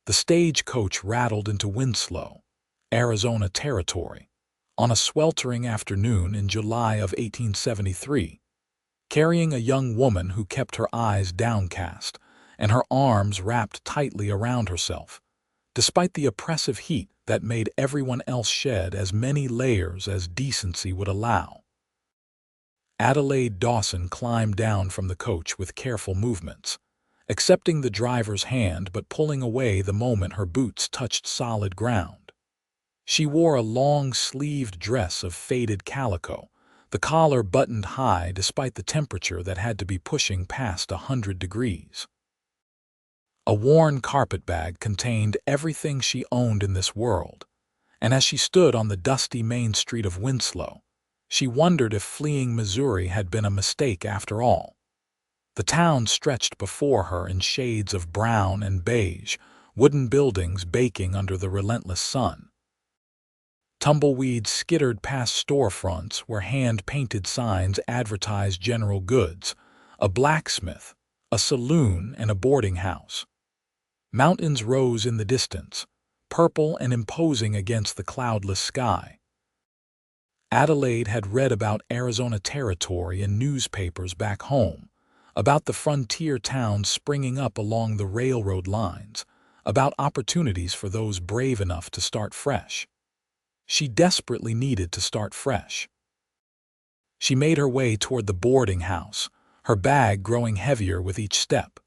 The stagecoach rattled into Winslow, Arizona territory, on a sweltering afternoon in July of 1873, carrying a young woman who kept her eyes downcast and her arms wrapped tightly around herself, despite the oppressive heat that made everyone else shed as many layers as decency would allow. Adelaide Dawson climbed down from the coach with careful movements, accepting the driver's hand but pulling away the moment her boots touched solid ground. She wore a long-sleeved dress of faded calico, the collar buttoned high despite the temperature that had to be pushing past 100 degrees. A worn carpetbag contained everything she owned in this world, and as she stood on the dusty main street of Winslow, she wondered if fleeing Missouri had been a mistake after all. The town stretched before her in shades of brown and beige, wooden buildings baking under the relentless sun. Tumbleweeds skittered past storefronts where hand-painted signs advertised general goods, a blacksmith, a saloon, and a boarding house. Mountains rose in the distance, purple and imposing against the cloudless sky. Adelaide had read about Arizona territory in newspapers back home, about the frontier towns springing up along the railroad lines, about opportunities for those brave enough to start fresh. She desperately needed to start fresh. She made her way toward the boarding house, her bag growing heavier with each step.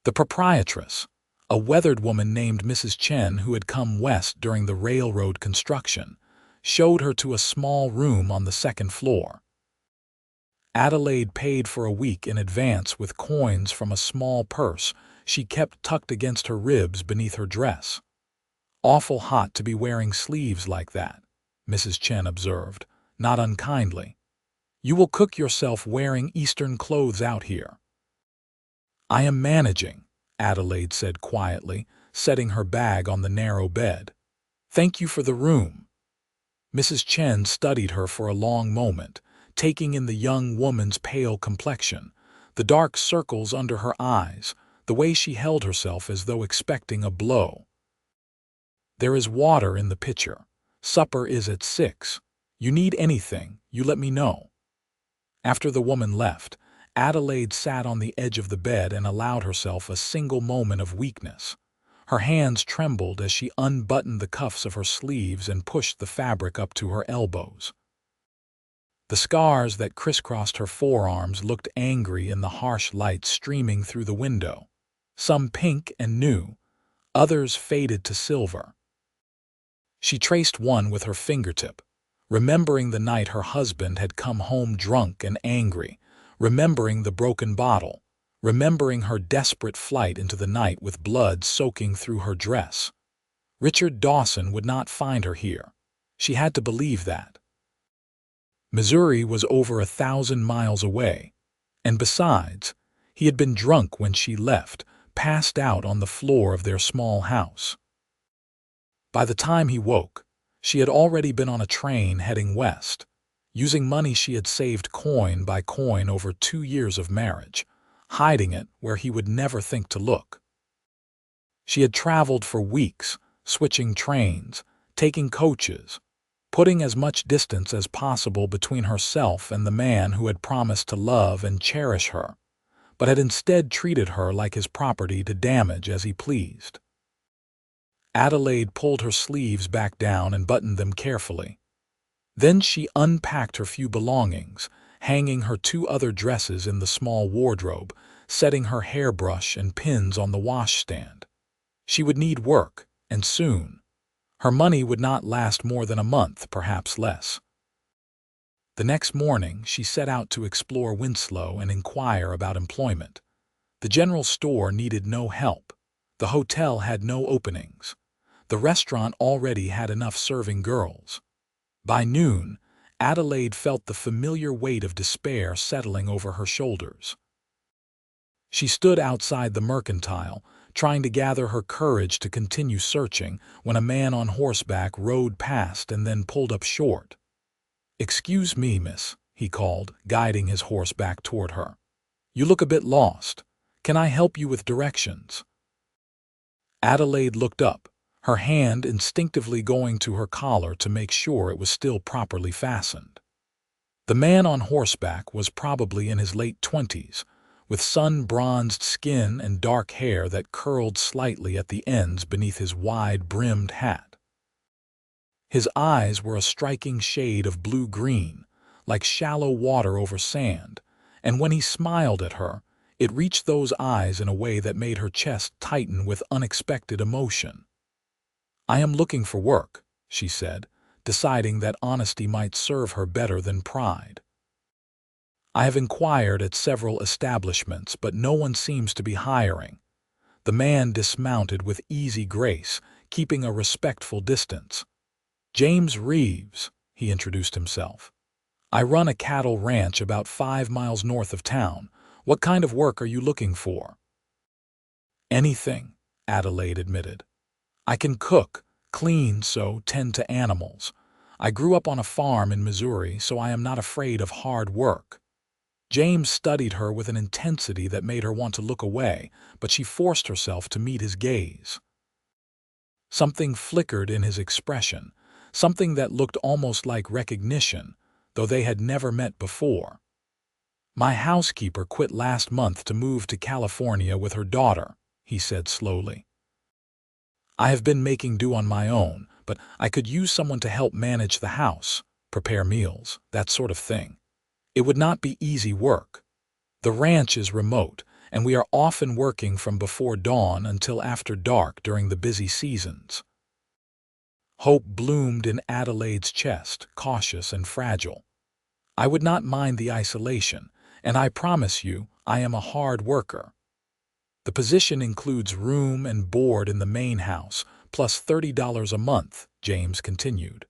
The proprietress, a weathered woman named Mrs. Chen who had come west during the railroad construction, showed her to a small room on the second floor. Adelaide paid for a week in advance with coins from a small purse she kept tucked against her ribs beneath her dress. "Awful hot to be wearing sleeves like that," Mrs. Chen observed, not unkindly. "You will cook yourself wearing Eastern clothes out here." "I am managing," Adelaide said quietly, setting her bag on the narrow bed. "Thank you for the room." Mrs. Chen studied her for a long moment, taking in the young woman's pale complexion, the dark circles under her eyes, the way she held herself as though expecting a blow. "There is water in the pitcher. Supper is at 6. You need anything, you let me know." After the woman left, Adelaide sat on the edge of the bed and allowed herself a single moment of weakness. Her hands trembled as she unbuttoned the cuffs of her sleeves and pushed the fabric up to her elbows. The scars that crisscrossed her forearms looked angry in the harsh light streaming through the window, some pink and new, others faded to silver. She traced one with her fingertip, remembering the night her husband had come home drunk and angry, remembering the broken bottle, remembering her desperate flight into the night with blood soaking through her dress. Richard Dawson would not find her here. She had to believe that. Missouri was over 1,000 miles away, and besides, he had been drunk when she left, passed out on the floor of their small house. By the time he woke, she had already been on a train heading west, using money she had saved coin by coin over 2 years of marriage, hiding it where he would never think to look. She had traveled for weeks, switching trains, taking coaches, putting as much distance as possible between herself and the man who had promised to love and cherish her, but had instead treated her like his property to damage as he pleased. Adelaide pulled her sleeves back down and buttoned them carefully. Then she unpacked her few belongings, hanging her 2 other dresses in the small wardrobe, setting her hairbrush and pins on the washstand. She would need work, and soon. Her money would not last more than a month, perhaps less. The next morning, she set out to explore Winslow and inquire about employment. The general store needed no help. The hotel had no openings. The restaurant already had enough serving girls. By noon, Adelaide felt the familiar weight of despair settling over her shoulders. She stood outside the mercantile, trying to gather her courage to continue searching, when a man on horseback rode past and then pulled up short. "Excuse me, miss," he called, guiding his horse back toward her. "You look a bit lost. Can I help you with directions?" Adelaide looked up, her hand instinctively going to her collar to make sure it was still properly fastened. The man on horseback was probably in his late 20s, with sun-bronzed skin and dark hair that curled slightly at the ends beneath his wide-brimmed hat. His eyes were a striking shade of blue-green, like shallow water over sand, and when he smiled at her, it reached those eyes in a way that made her chest tighten with unexpected emotion. "I am looking for work," she said, deciding that honesty might serve her better than pride. "I have inquired at several establishments, but no one seems to be hiring." The man dismounted with easy grace, keeping a respectful distance. "James Reeves," he introduced himself. "I run a cattle ranch about 5 miles north of town. What kind of work are you looking for?" "Anything," Adelaide admitted. "I can cook, clean, so tend to animals. I grew up on a farm in Missouri, so I am not afraid of hard work." James studied her with an intensity that made her want to look away, but she forced herself to meet his gaze. Something flickered in his expression, something that looked almost like recognition, though they had never met before. "My housekeeper quit last month to move to California with her daughter," he said slowly. "I have been making do on my own, but I could use someone to help manage the house, prepare meals, that sort of thing. It would not be easy work. The ranch is remote, and we are often working from before dawn until after dark during the busy seasons." Hope bloomed in Adelaide's chest, cautious and fragile. "I would not mind the isolation, and I promise you I am a hard worker. The position includes room and board in the main house, plus $30 a month," James continued.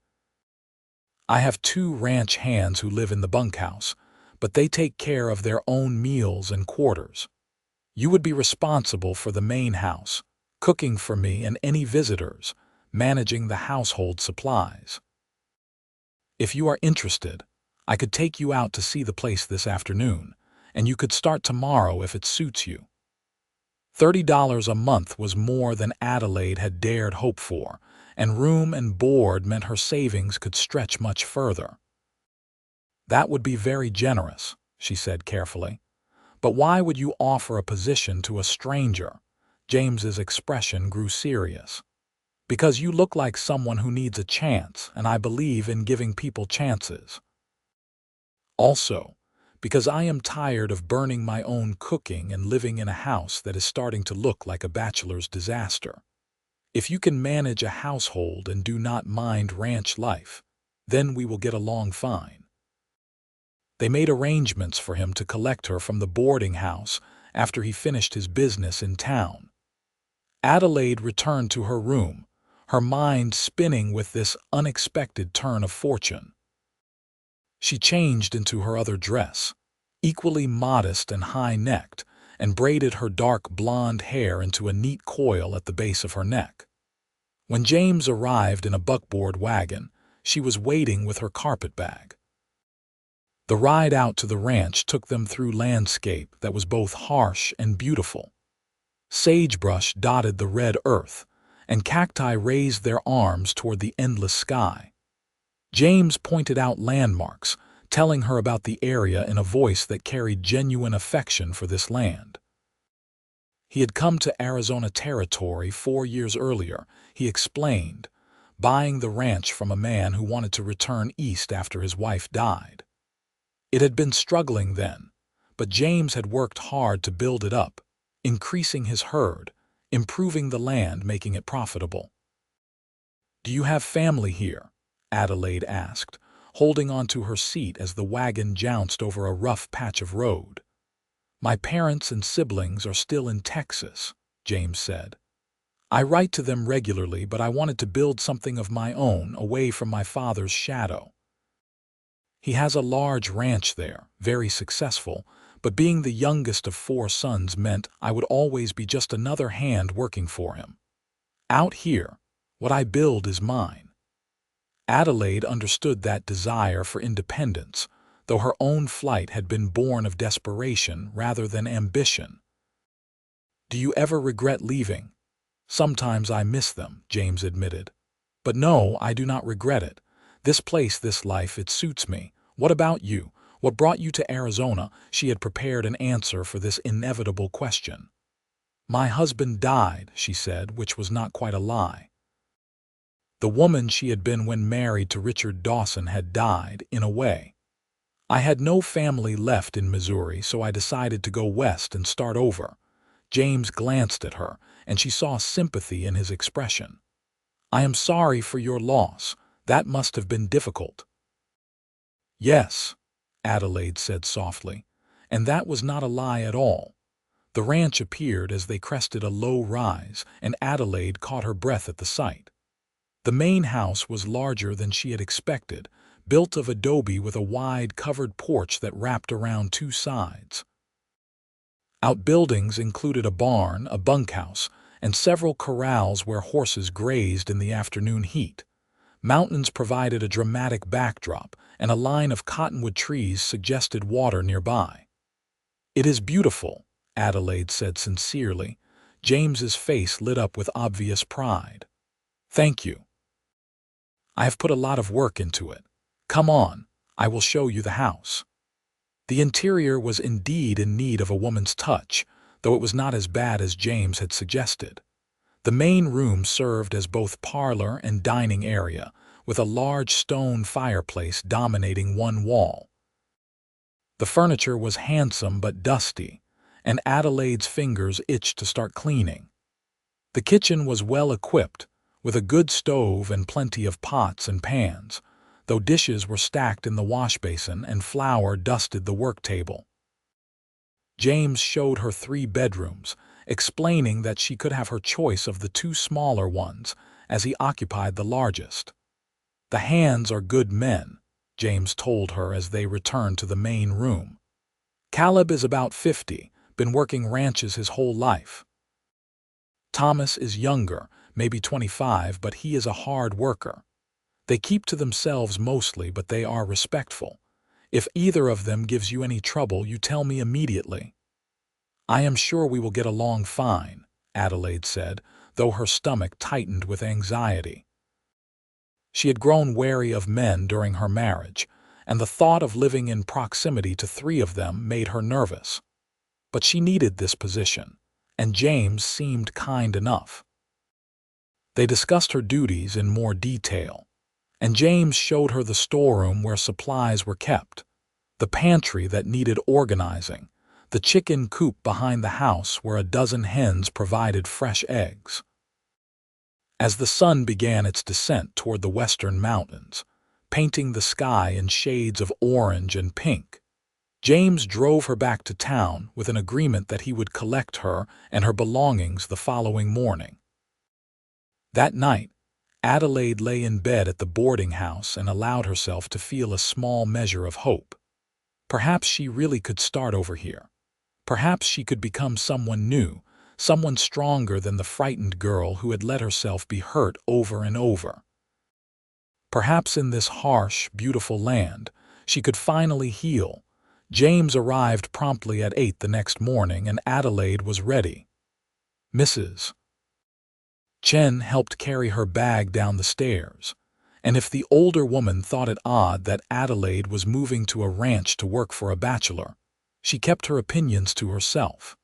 "I have 2 ranch hands who live in the bunkhouse, but they take care of their own meals and quarters. You would be responsible for the main house, cooking for me and any visitors, managing the household supplies. If you are interested, I could take you out to see the place this afternoon, and you could start tomorrow if it suits you." $30 a month was more than Adelaide had dared hope for, and room and board meant her savings could stretch much further. "That would be very generous," she said carefully. "But why would you offer a position to a stranger?" James's expression grew serious. "Because you look like someone who needs a chance, and I believe in giving people chances. Also, because I am tired of burning my own cooking and living in a house that is starting to look like a bachelor's disaster. If you can manage a household and do not mind ranch life, then we will get along fine." They made arrangements for him to collect her from the boarding house after he finished his business in town. Adelaide returned to her room, her mind spinning with this unexpected turn of fortune. She changed into her other dress, equally modest and high-necked, and braided her dark blonde hair into a neat coil at the base of her neck. When James arrived in a buckboard wagon, she was waiting with her carpetbag. The ride out to the ranch took them through landscape that was both harsh and beautiful. Sagebrush dotted the red earth, and cacti raised their arms toward the endless sky. James pointed out landmarks, telling her about the area in a voice that carried genuine affection for this land. He had come to Arizona Territory 4 years earlier, he explained, buying the ranch from a man who wanted to return east after his wife died. It had been struggling then, but James had worked hard to build it up, increasing his herd, improving the land, making it profitable. "Do you have family here?" Adelaide asked, holding on to her seat as the wagon jounced over a rough patch of road. "My parents and siblings are still in Texas," James said. "I write to them regularly, but I wanted to build something of my own away from my father's shadow. He has a large ranch there, very successful, but being the youngest of 4 sons meant I would always be just another hand working for him. Out here, what I build is mine." Adelaide understood that desire for independence, though her own flight had been born of desperation rather than ambition. "Do you ever regret leaving?" Sometimes I miss them, James admitted. But no, I do not regret it. This place, this life, it suits me. What about you? What brought you to Arizona? She had prepared an answer for this inevitable question. My husband died, she said, which was not quite a lie. The woman she had been when married to Richard Dawson had died, in a way. I had no family left in Missouri, so I decided to go west and start over. James glanced at her, and she saw sympathy in his expression. I am sorry for your loss. That must have been difficult. Yes, Adelaide said softly, and that was not a lie at all. The ranch appeared as they crested a low rise, and Adelaide caught her breath at the sight. The main house was larger than she had expected, built of adobe with a wide covered porch that wrapped around two sides. Outbuildings included a barn, a bunkhouse, and several corrals where horses grazed in the afternoon heat. Mountains provided a dramatic backdrop, and a line of cottonwood trees suggested water nearby. It is beautiful, Adelaide said sincerely. James's face lit up with obvious pride. Thank you. I have put a lot of work into it. Come on, I will show you the house. The interior was indeed in need of a woman's touch, though it was not as bad as James had suggested. The main room served as both parlor and dining area, with a large stone fireplace dominating one wall. The furniture was handsome but dusty, and Adelaide's fingers itched to start cleaning. The kitchen was well equipped, with a good stove and plenty of pots and pans, though dishes were stacked in the wash basin and flour dusted the work table. James showed her 3 bedrooms, explaining that she could have her choice of the 2 smaller ones, as he occupied the largest. The hands are good men, James told her as they returned to the main room. Caleb is about 50, been working ranches his whole life. Thomas is younger, maybe 25, but he is a hard worker. They keep to themselves mostly, but they are respectful. If either of them gives you any trouble, you tell me immediately. I am sure we will get along fine, Adelaide said, though her stomach tightened with anxiety. She had grown wary of men during her marriage, and the thought of living in proximity to 3 of them made her nervous. But she needed this position, and James seemed kind enough. They discussed her duties in more detail, and James showed her the storeroom where supplies were kept, the pantry that needed organizing, the chicken coop behind the house where a dozen hens provided fresh eggs. As the sun began its descent toward the western mountains, painting the sky in shades of orange and pink, James drove her back to town with an agreement that he would collect her and her belongings the following morning. That night, Adelaide lay in bed at the boarding house and allowed herself to feel a small measure of hope. Perhaps she really could start over here. Perhaps she could become someone new, someone stronger than the frightened girl who had let herself be hurt over and over. Perhaps in this harsh, beautiful land, she could finally heal. James arrived promptly at 8 the next morning, and Adelaide was ready. Mrs. Chen helped carry her bag down the stairs, and if the older woman thought it odd that Adelaide was moving to a ranch to work for a bachelor, she kept her opinions to herself.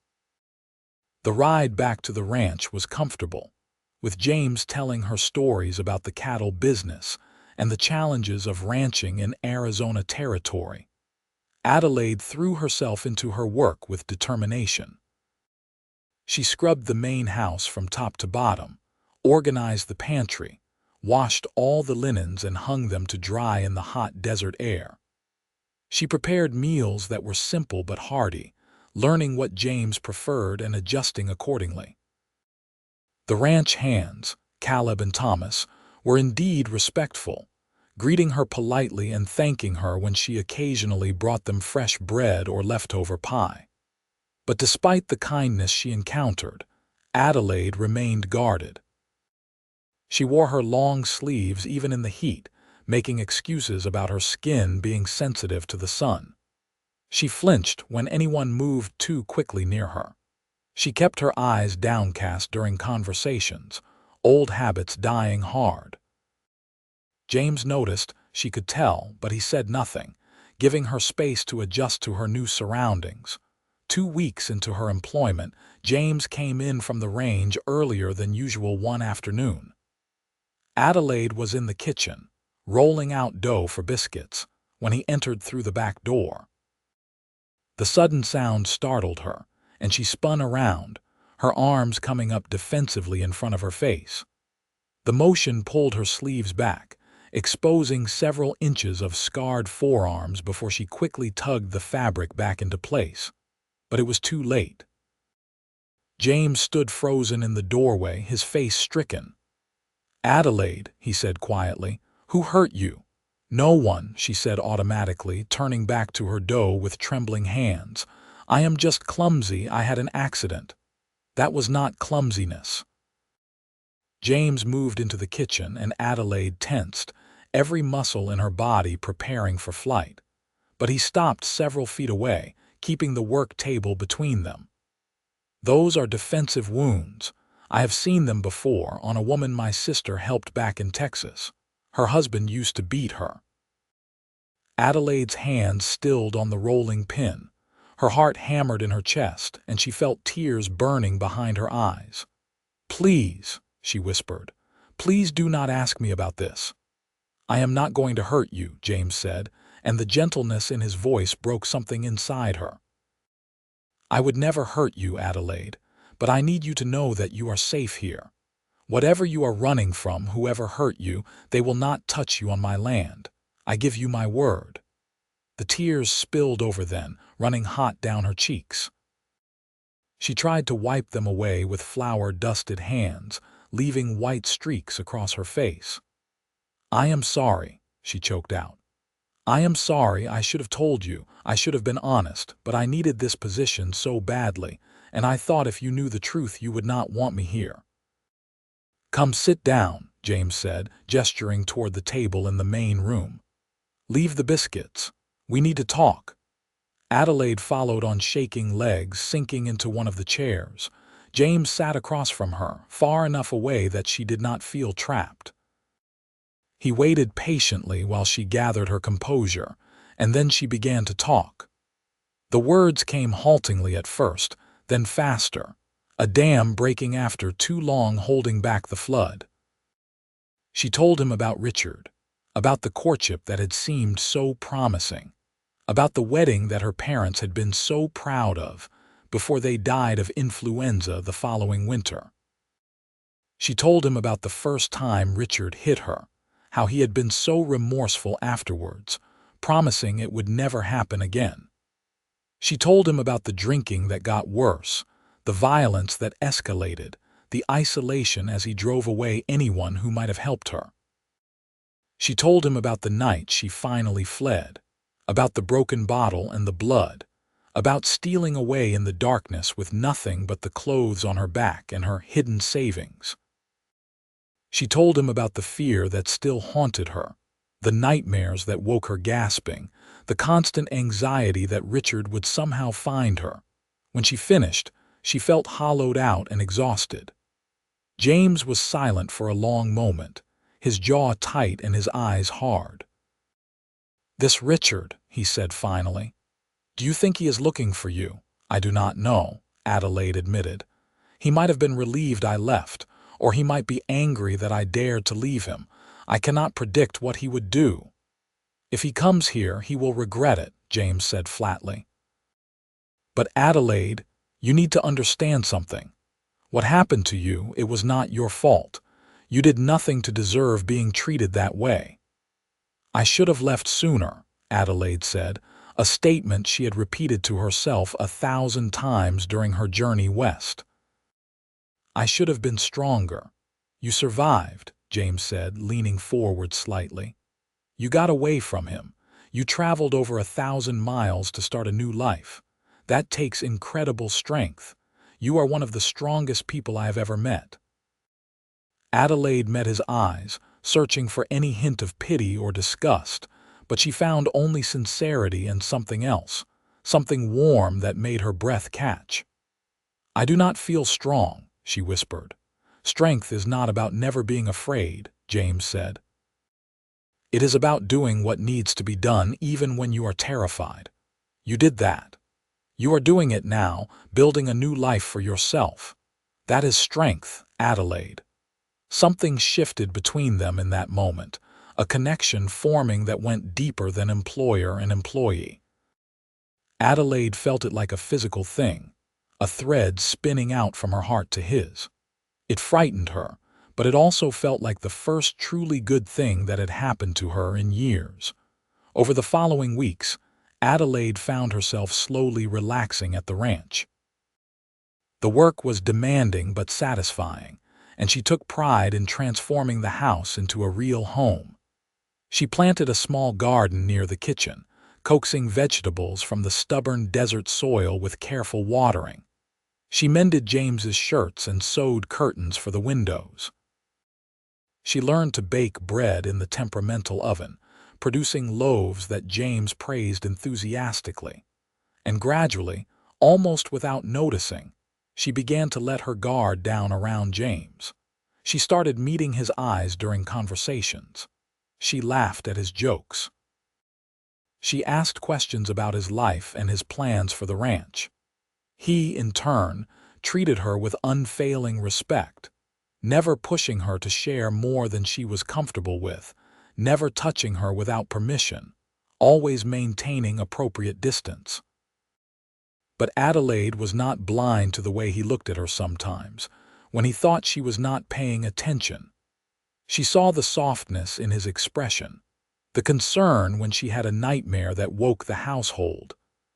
The ride back to the ranch was comfortable, with James telling her stories about the cattle business and the challenges of ranching in Arizona territory. Adelaide threw herself into her work with determination. She scrubbed the main house from top to bottom, organized the pantry, washed all the linens and hung them to dry in the hot desert air. She prepared meals that were simple but hearty, learning what James preferred and adjusting accordingly. The ranch hands, Caleb and Thomas, were indeed respectful, greeting her politely and thanking her when she occasionally brought them fresh bread or leftover pie. But despite the kindness she encountered, Adelaide remained guarded. She wore her long sleeves even in the heat, making excuses about her skin being sensitive to the sun. She flinched when anyone moved too quickly near her. She kept her eyes downcast during conversations, old habits dying hard. James noticed she could tell, but he said nothing, giving her space to adjust to her new surroundings. 2 weeks into her employment, James came in from the range earlier than usual one afternoon. Adelaide was in the kitchen, rolling out dough for biscuits, when he entered through the back door. The sudden sound startled her, and she spun around, her arms coming up defensively in front of her face. The motion pulled her sleeves back, exposing several inches of scarred forearms before she quickly tugged the fabric back into place. But it was too late. James stood frozen in the doorway, his face stricken. "Adelaide," he said quietly, "who hurt you?" "No one," she said automatically, turning back to her dough with trembling hands. "I am just clumsy. I had an accident." "That was not clumsiness." James moved into the kitchen and Adelaide tensed, every muscle in her body preparing for flight. But he stopped several feet away, keeping the work table between them. "Those are defensive wounds. I have seen them before on a woman my sister helped back in Texas. Her husband used to beat her." Adelaide's hands stilled on the rolling pin. Her heart hammered in her chest, and she felt tears burning behind her eyes. "Please," she whispered, "please do not ask me about this." "I am not going to hurt you," James said, and the gentleness in his voice broke something inside her. "I would never hurt you, Adelaide, but I need you to know that you are safe here. Whatever you are running from, whoever hurt you, they will not touch you on my land. I give you my word." The tears spilled over then, running hot down her cheeks. She tried to wipe them away with flour-dusted hands, leaving white streaks across her face. "I am sorry," she choked out. "I am sorry. I should have told you. I should have been honest, but I needed this position so badly, and I thought if you knew the truth you would not want me here." "Come sit down," James said, gesturing toward the table in the main room. "Leave the biscuits. We need to talk." Adelaide followed on shaking legs, sinking into one of the chairs. James sat across from her, far enough away that she did not feel trapped. He waited patiently while she gathered her composure, and then she began to talk. The words came haltingly at first, then faster, a dam breaking after too long holding back the flood. She told him about Richard, about the courtship that had seemed so promising, about the wedding that her parents had been so proud of before they died of influenza the following winter. She told him about the first time Richard hit her, how he had been so remorseful afterwards, promising it would never happen again. She told him about the drinking that got worse, the violence that escalated, the isolation as he drove away anyone who might have helped her. She told him about the night she finally fled, about the broken bottle and the blood, about stealing away in the darkness with nothing but the clothes on her back and her hidden savings. She told him about the fear that still haunted her, the nightmares that woke her gasping, the constant anxiety that Richard would somehow find her. When she finished, she felt hollowed out and exhausted. James was silent for a long moment, his jaw tight and his eyes hard. "This Richard," he said finally. "Do you think he is looking for you?" "I do not know," Adelaide admitted. "He might have been relieved I left, or he might be angry that I dared to leave him. I cannot predict what he would do." "If he comes here, he will regret it," James said flatly. "But Adelaide, you need to understand something. What happened to you, it was not your fault. You did nothing to deserve being treated that way." "I should have left sooner," Adelaide said, a statement she had repeated to herself 1,000 times during her journey west. "I should have been stronger." "You survived," James said, leaning forward slightly. "You got away from him. You traveled over 1,000 miles to start a new life. That takes incredible strength. You are one of the strongest people I have ever met." Adelaide met his eyes, searching for any hint of pity or disgust, but she found only sincerity and something else, something warm that made her breath catch. "I do not feel strong," she whispered. "Strength is not about never being afraid," James said. "It is about doing what needs to be done even when you are terrified. You did that. You are doing it now, building a new life for yourself. That is strength, Adelaide." Something shifted between them in that moment, a connection forming that went deeper than employer and employee. Adelaide felt it like a physical thing, a thread spinning out from her heart to his. It frightened her, but it also felt like the first truly good thing that had happened to her in years. Over the following weeks, Adelaide found herself slowly relaxing at the ranch. The work was demanding but satisfying, and she took pride in transforming the house into a real home. She planted a small garden near the kitchen, coaxing vegetables from the stubborn desert soil with careful watering. She mended James's shirts and sewed curtains for the windows. She learned to bake bread in the temperamental oven, producing loaves that James praised enthusiastically. And gradually, almost without noticing, she began to let her guard down around James. She started meeting his eyes during conversations. She laughed at his jokes. She asked questions about his life and his plans for the ranch. He, in turn, treated her with unfailing respect, never pushing her to share more than she was comfortable with, never touching her without permission, always maintaining appropriate distance. But Adelaide was not blind to the way he looked at her sometimes, when he thought she was not paying attention. She saw the softness in his expression, the concern when she had a nightmare that woke the household,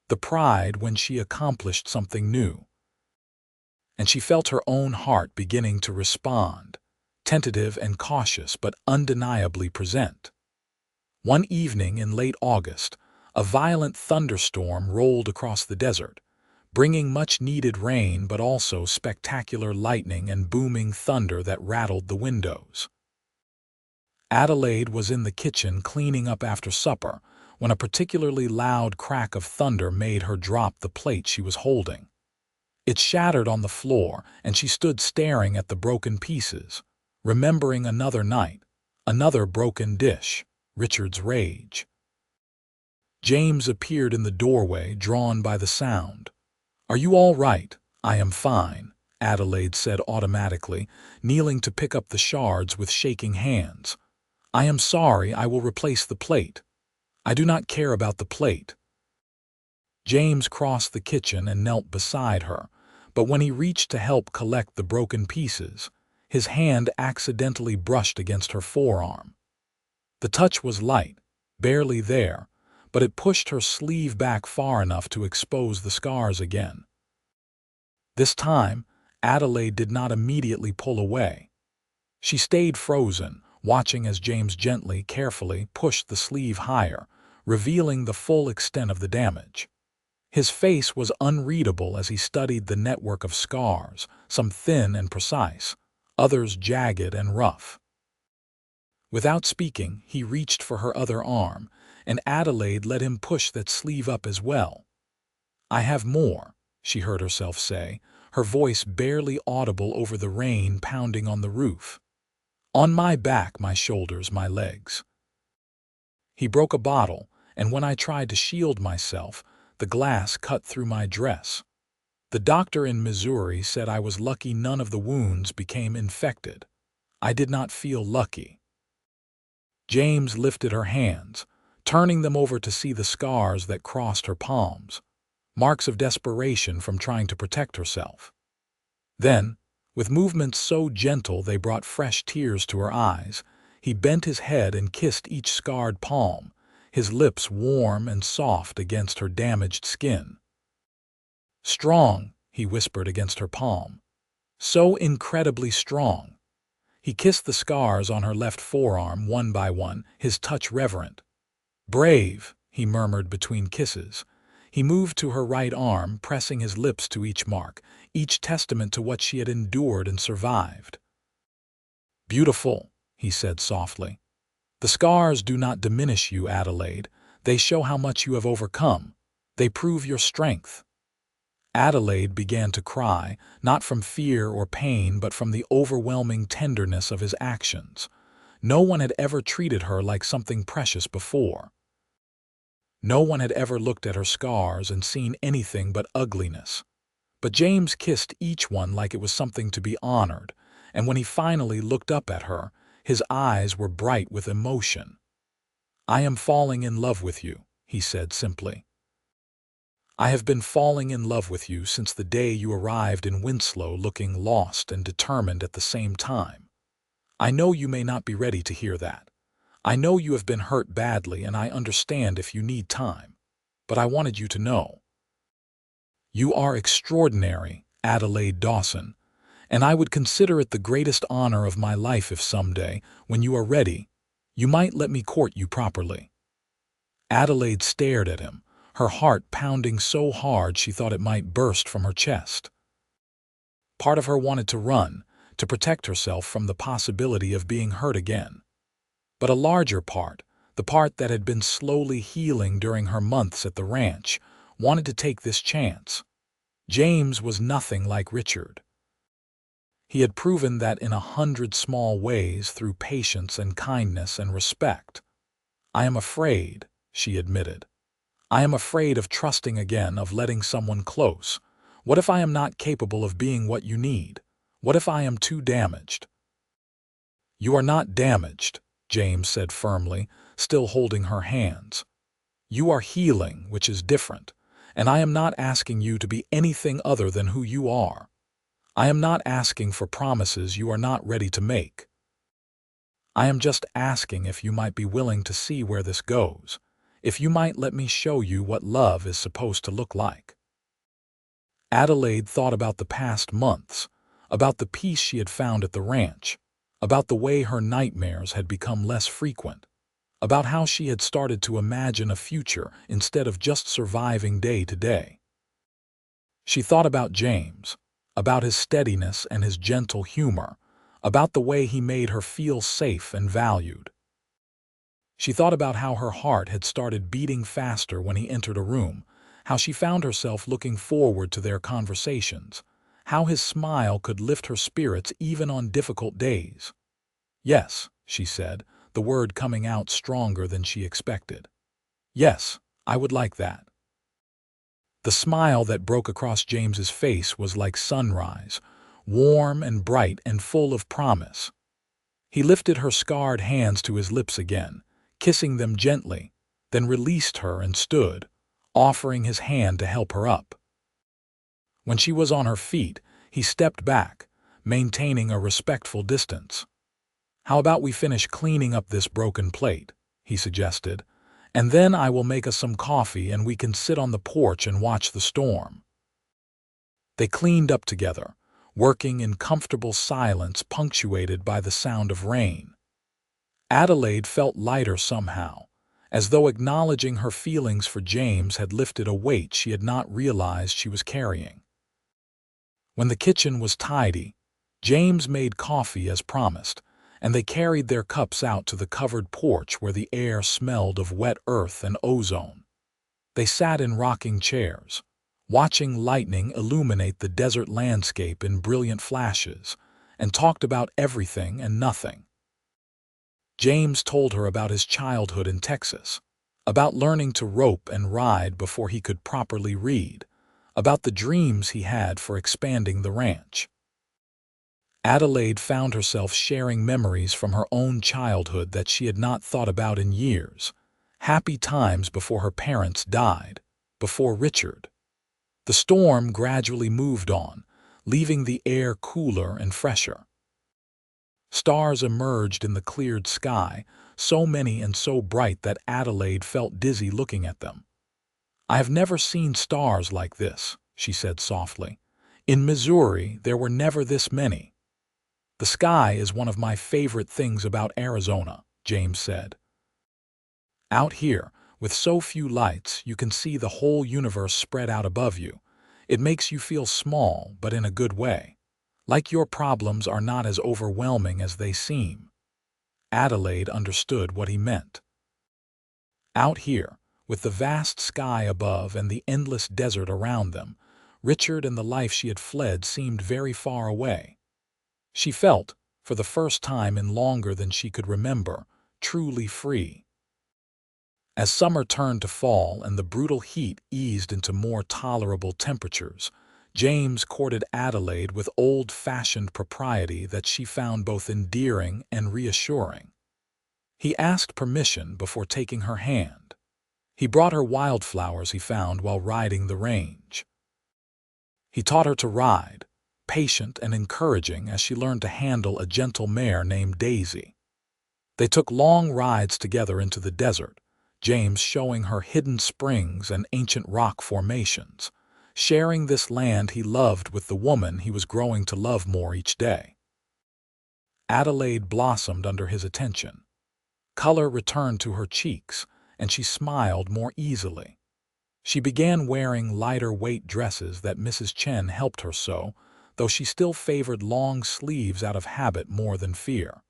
the pride when she accomplished something new. And she felt her own heart beginning to respond, tentative and cautious but undeniably present. One evening in late August, a violent thunderstorm rolled across the desert, bringing much-needed rain but also spectacular lightning and booming thunder that rattled the windows. Adelaide was in the kitchen cleaning up after supper when a particularly loud crack of thunder made her drop the plate she was holding. It shattered on the floor, and she stood staring at the broken pieces, remembering another night, another broken dish, Richard's rage. James appeared in the doorway, drawn by the sound. "Are you all right?" "I am fine," Adelaide said automatically, kneeling to pick up the shards with shaking hands. "I am sorry, I will replace the plate." "I do not care about the plate." James crossed the kitchen and knelt beside her, but when he reached to help collect the broken pieces, his hand accidentally brushed against her forearm. The touch was light, barely there, but it pushed her sleeve back far enough to expose the scars again. This time, Adelaide did not immediately pull away. She stayed frozen, watching as James gently, carefully pushed the sleeve higher, revealing the full extent of the damage. His face was unreadable as he studied the network of scars, some thin and precise, others jagged and rough. Without speaking, he reached for her other arm, and Adelaide let him push that sleeve up as well. "I have more," she heard herself say, her voice barely audible over the rain pounding on the roof. "On my back, my shoulders, my legs." He broke a bottle, and when I tried to shield myself, the glass cut through my dress. The doctor in Missouri said I was lucky none of the wounds became infected. I did not feel lucky. James lifted her hands, turning them over to see the scars that crossed her palms, marks of desperation from trying to protect herself. Then, with movements so gentle they brought fresh tears to her eyes, he bent his head and kissed each scarred palm, his lips warm and soft against her damaged skin. "Strong," he whispered against her palm. "So incredibly strong." He kissed the scars on her left forearm one by one, his touch reverent. "Brave," he murmured between kisses. He moved to her right arm, pressing his lips to each mark, each testament to what she had endured and survived. "Beautiful," he said softly. "The scars do not diminish you, Adelaide. They show how much you have overcome. They prove your strength." Adelaide began to cry, not from fear or pain but from the overwhelming tenderness of his actions. No one had ever treated her like something precious before. No one had ever looked at her scars and seen anything but ugliness. But James kissed each one like it was something to be honored, and when he finally looked up at her, his eyes were bright with emotion. "I am falling in love with you," he said simply. "I have been falling in love with you since the day you arrived in Winslow looking lost and determined at the same time. I know you may not be ready to hear that. I know you have been hurt badly and I understand if you need time. But I wanted you to know. You are extraordinary, Adelaide Dawson, and I would consider it the greatest honor of my life if someday, when you are ready, you might let me court you properly." Adelaide stared at him, her heart pounding so hard she thought it might burst from her chest. Part of her wanted to run, to protect herself from the possibility of being hurt again. But a larger part, the part that had been slowly healing during her months at the ranch, wanted to take this chance. James was nothing like Richard. He had proven that in 100 small ways through patience and kindness and respect. "I am afraid," she admitted. "I am afraid of trusting again, of letting someone close. What if I am not capable of being what you need? What if I am too damaged?" "You are not damaged," James said firmly, still holding her hands. "You are healing, which is different, and I am not asking you to be anything other than who you are. I am not asking for promises you are not ready to make. I am just asking if you might be willing to see where this goes, if you might let me show you what love is supposed to look like." Adelaide thought about the past months, about the peace she had found at the ranch, about the way her nightmares had become less frequent, about how she had started to imagine a future instead of just surviving day to day. She thought about James, about his steadiness and his gentle humor, about the way he made her feel safe and valued. She thought about how her heart had started beating faster when he entered a room, how she found herself looking forward to their conversations, how his smile could lift her spirits even on difficult days. "Yes," she said, the word coming out stronger than she expected. "Yes, I would like that." The smile that broke across James's face was like sunrise, warm and bright and full of promise. He lifted her scarred hands to his lips again, kissing them gently, then released her and stood, offering his hand to help her up. When she was on her feet, he stepped back, maintaining a respectful distance. "How about we finish cleaning up this broken plate?" he suggested, "and then I will make us some coffee and we can sit on the porch and watch the storm." They cleaned up together, working in comfortable silence punctuated by the sound of rain. Adelaide felt lighter somehow, as though acknowledging her feelings for James had lifted a weight she had not realized she was carrying. When the kitchen was tidy, James made coffee as promised, and they carried their cups out to the covered porch where the air smelled of wet earth and ozone. They sat in rocking chairs, watching lightning illuminate the desert landscape in brilliant flashes, and talked about everything and nothing. James told her about his childhood in Texas, about learning to rope and ride before he could properly read, about the dreams he had for expanding the ranch. Adelaide found herself sharing memories from her own childhood that she had not thought about in years, happy times before her parents died, before Richard. The storm gradually moved on, leaving the air cooler and fresher. Stars emerged in the cleared sky, so many and so bright that Adelaide felt dizzy looking at them. "I have never seen stars like this," she said softly. "In Missouri, there were never this many." "The sky is one of my favorite things about Arizona," James said. "Out here, with so few lights, you can see the whole universe spread out above you. It makes you feel small, but in a good way. Like your problems are not as overwhelming as they seem." Adelaide understood what he meant. Out here, with the vast sky above and the endless desert around them, Richard and the life she had fled seemed very far away. She felt, for the first time in longer than she could remember, truly free. As summer turned to fall and the brutal heat eased into more tolerable temperatures, James courted Adelaide with old-fashioned propriety that she found both endearing and reassuring. He asked permission before taking her hand. He brought her wildflowers he found while riding the range. He taught her to ride, patient and encouraging as she learned to handle a gentle mare named Daisy. They took long rides together into the desert, James showing her hidden springs and ancient rock formations, sharing this land he loved with the woman he was growing to love more each day. Adelaide blossomed under his attention. Color returned to her cheeks, and she smiled more easily. She began wearing lighter-weight dresses that Mrs. Chen helped her sew, though she still favored long sleeves out of habit more than fear.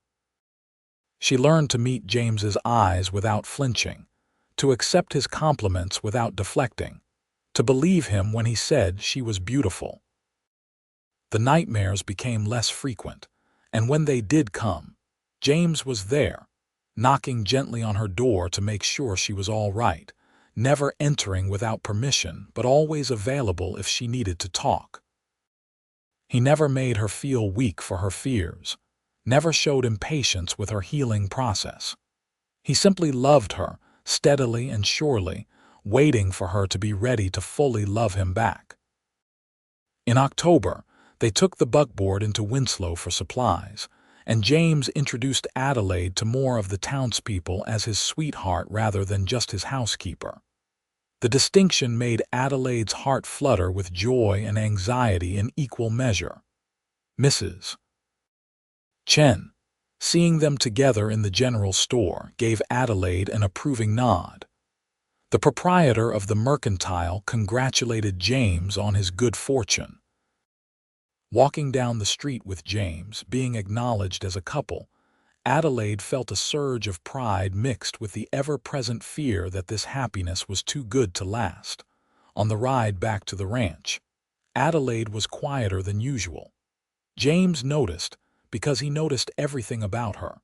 She learned to meet James's eyes without flinching, to accept his compliments without deflecting, to believe him when he said she was beautiful. The nightmares became less frequent, and when they did come, James was there, knocking gently on her door to make sure she was all right, never entering without permission but always available if she needed to talk. He never made her feel weak for her fears, never showed impatience with her healing process. He simply loved her, steadily and surely, waiting for her to be ready to fully love him back. In October, they took the buckboard into Winslow for supplies, and James introduced Adelaide to more of the townspeople as his sweetheart rather than just his housekeeper. The distinction made Adelaide's heart flutter with joy and anxiety in equal measure. Mrs. Chen, seeing them together in the general store, gave Adelaide an approving nod. The proprietor of the mercantile congratulated James on his good fortune. Walking down the street with James, being acknowledged as a couple, Adelaide felt a surge of pride mixed with the ever-present fear that this happiness was too good to last. On the ride back to the ranch, Adelaide was quieter than usual. James noticed, because he noticed everything about her.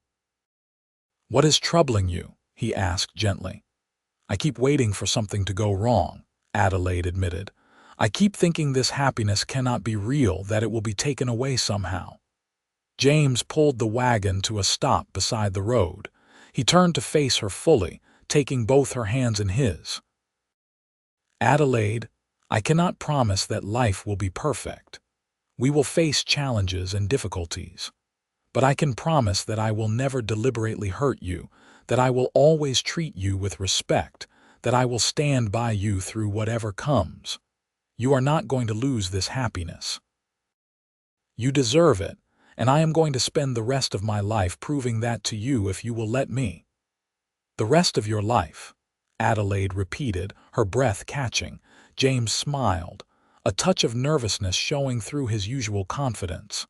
"What is troubling you?" he asked gently. "I keep waiting for something to go wrong," Adelaide admitted. "I keep thinking this happiness cannot be real, that it will be taken away somehow." James pulled the wagon to a stop beside the road. He turned to face her fully, taking both her hands in his. "Adelaide, I cannot promise that life will be perfect. We will face challenges and difficulties. But I can promise that I will never deliberately hurt you, that I will always treat you with respect, that I will stand by you through whatever comes. You are not going to lose this happiness. You deserve it, and I am going to spend the rest of my life proving that to you if you will let me." "The rest of your life," Adelaide repeated, her breath catching. James smiled, a touch of nervousness showing through his usual confidence.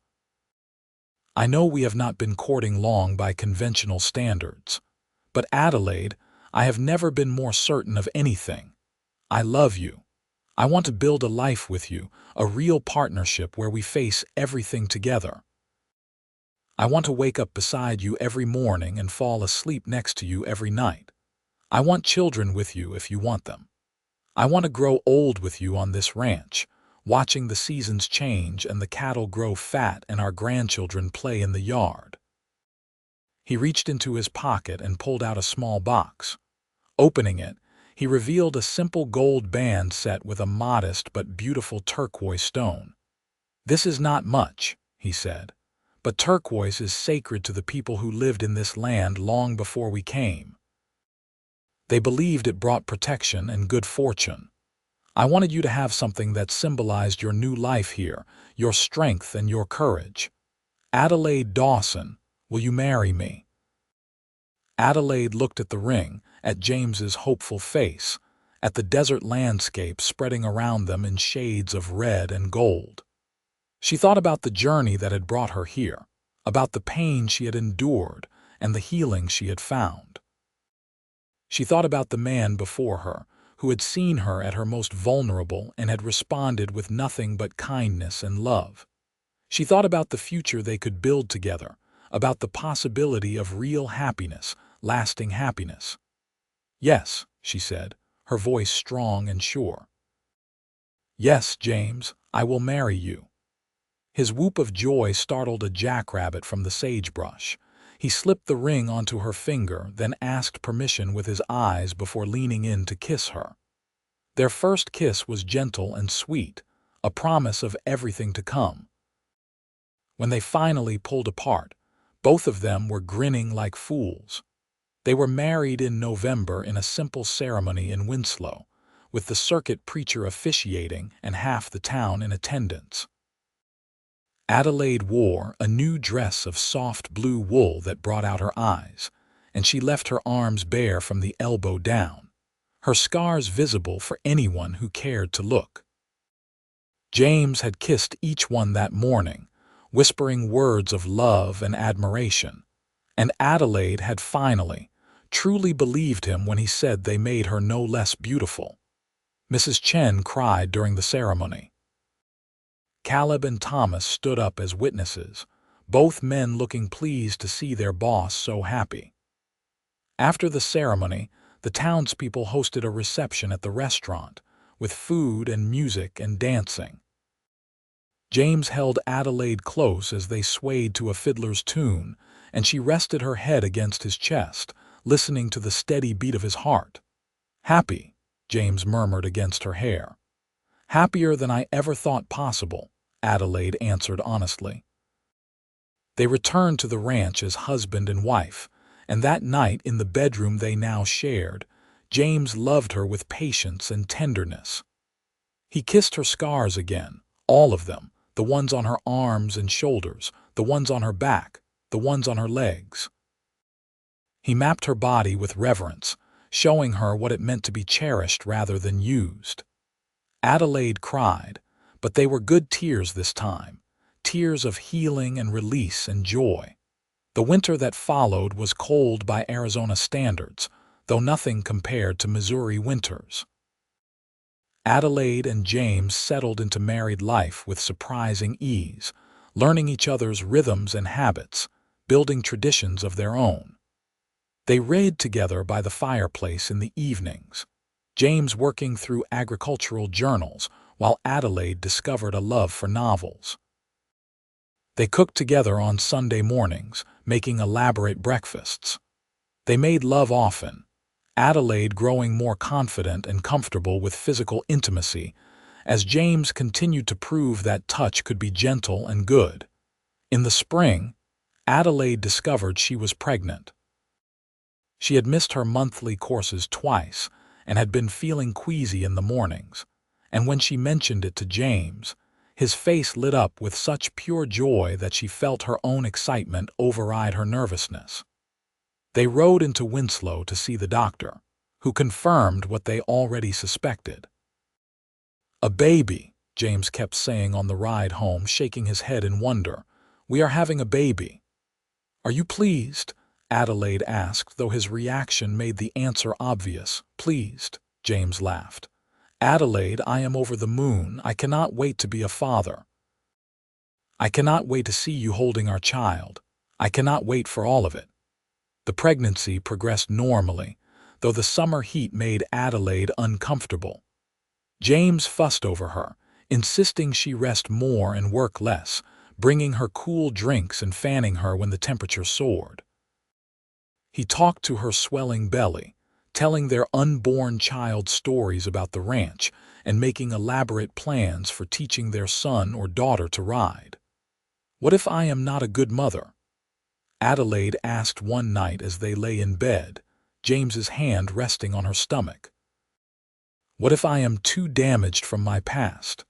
"I know we have not been courting long by conventional standards, but Adelaide, I have never been more certain of anything. I love you. I want to build a life with you, a real partnership where we face everything together. I want to wake up beside you every morning and fall asleep next to you every night. I want children with you if you want them. I want to grow old with you on this ranch, watching the seasons change and the cattle grow fat and our grandchildren play in the yard." He reached into his pocket and pulled out a small box. Opening it, he revealed a simple gold band set with a modest but beautiful turquoise stone. "This is not much," he said, "but turquoise is sacred to the people who lived in this land long before we came. They believed it brought protection and good fortune. I wanted you to have something that symbolized your new life here, your strength and your courage. Adelaide Dawson, will you marry me?" Adelaide looked at the ring, at James's hopeful face, at the desert landscape spreading around them in shades of red and gold. She thought about the journey that had brought her here, about the pain she had endured and the healing she had found. She thought about the man before her, who had seen her at her most vulnerable and had responded with nothing but kindness and love. She thought about the future they could build together, about the possibility of real happiness, lasting happiness. "Yes," she said, her voice strong and sure. "Yes, James, I will marry you." His whoop of joy startled a jackrabbit from the sagebrush. He slipped the ring onto her finger, then asked permission with his eyes before leaning in to kiss her. Their first kiss was gentle and sweet, a promise of everything to come. When they finally pulled apart, both of them were grinning like fools. They were married in November in a simple ceremony in Winslow, with the circuit preacher officiating and half the town in attendance. Adelaide wore a new dress of soft blue wool that brought out her eyes, and she left her arms bare from the elbow down, her scars visible for anyone who cared to look. James had kissed each one that morning, whispering words of love and admiration, and Adelaide had finally, truly believed him when he said they made her no less beautiful. Mrs. Chen cried during the ceremony. Caleb and Thomas stood up as witnesses, both men looking pleased to see their boss so happy. After the ceremony, the townspeople hosted a reception at the restaurant, with food and music and dancing. James held Adelaide close as they swayed to a fiddler's tune, and she rested her head against his chest, listening to the steady beat of his heart. "Happy," James murmured against her hair. "Happier than I ever thought possible," Adelaide answered honestly. They returned to the ranch as husband and wife, and that night in the bedroom they now shared, James loved her with patience and tenderness. He kissed her scars again, all of them, the ones on her arms and shoulders, the ones on her back, the ones on her legs. He mapped her body with reverence, showing her what it meant to be cherished rather than used. Adelaide cried, but they were good tears this time, tears of healing and release and joy. The winter that followed was cold by Arizona standards, though nothing compared to Missouri winters. Adelaide and James settled into married life with surprising ease, learning each other's rhythms and habits, building traditions of their own. They read together by the fireplace in the evenings, James working through agricultural journals, while Adelaide discovered a love for novels. They cooked together on Sunday mornings, making elaborate breakfasts. They made love often, Adelaide growing more confident and comfortable with physical intimacy, as James continued to prove that touch could be gentle and good. In the spring, Adelaide discovered she was pregnant. She had missed her monthly courses twice and had been feeling queasy in the mornings, and when she mentioned it to James, his face lit up with such pure joy that she felt her own excitement override her nervousness. They rode into Winslow to see the doctor, who confirmed what they already suspected. "A baby," James kept saying on the ride home, shaking his head in wonder. "We are having a baby." "Are you pleased?" Adelaide asked, though his reaction made the answer obvious. "Pleased," James laughed. "Adelaide, I am over the moon. I cannot wait to be a father. I cannot wait to see you holding our child. I cannot wait for all of it." The pregnancy progressed normally, though the summer heat made Adelaide uncomfortable. James fussed over her, insisting she rest more and work less, bringing her cool drinks and fanning her when the temperature soared. He talked to her swelling belly, telling their unborn child stories about the ranch and making elaborate plans for teaching their son or daughter to ride. "What if I am not a good mother?" Adelaide asked one night as they lay in bed, James's hand resting on her stomach. "What if I am too damaged from my past?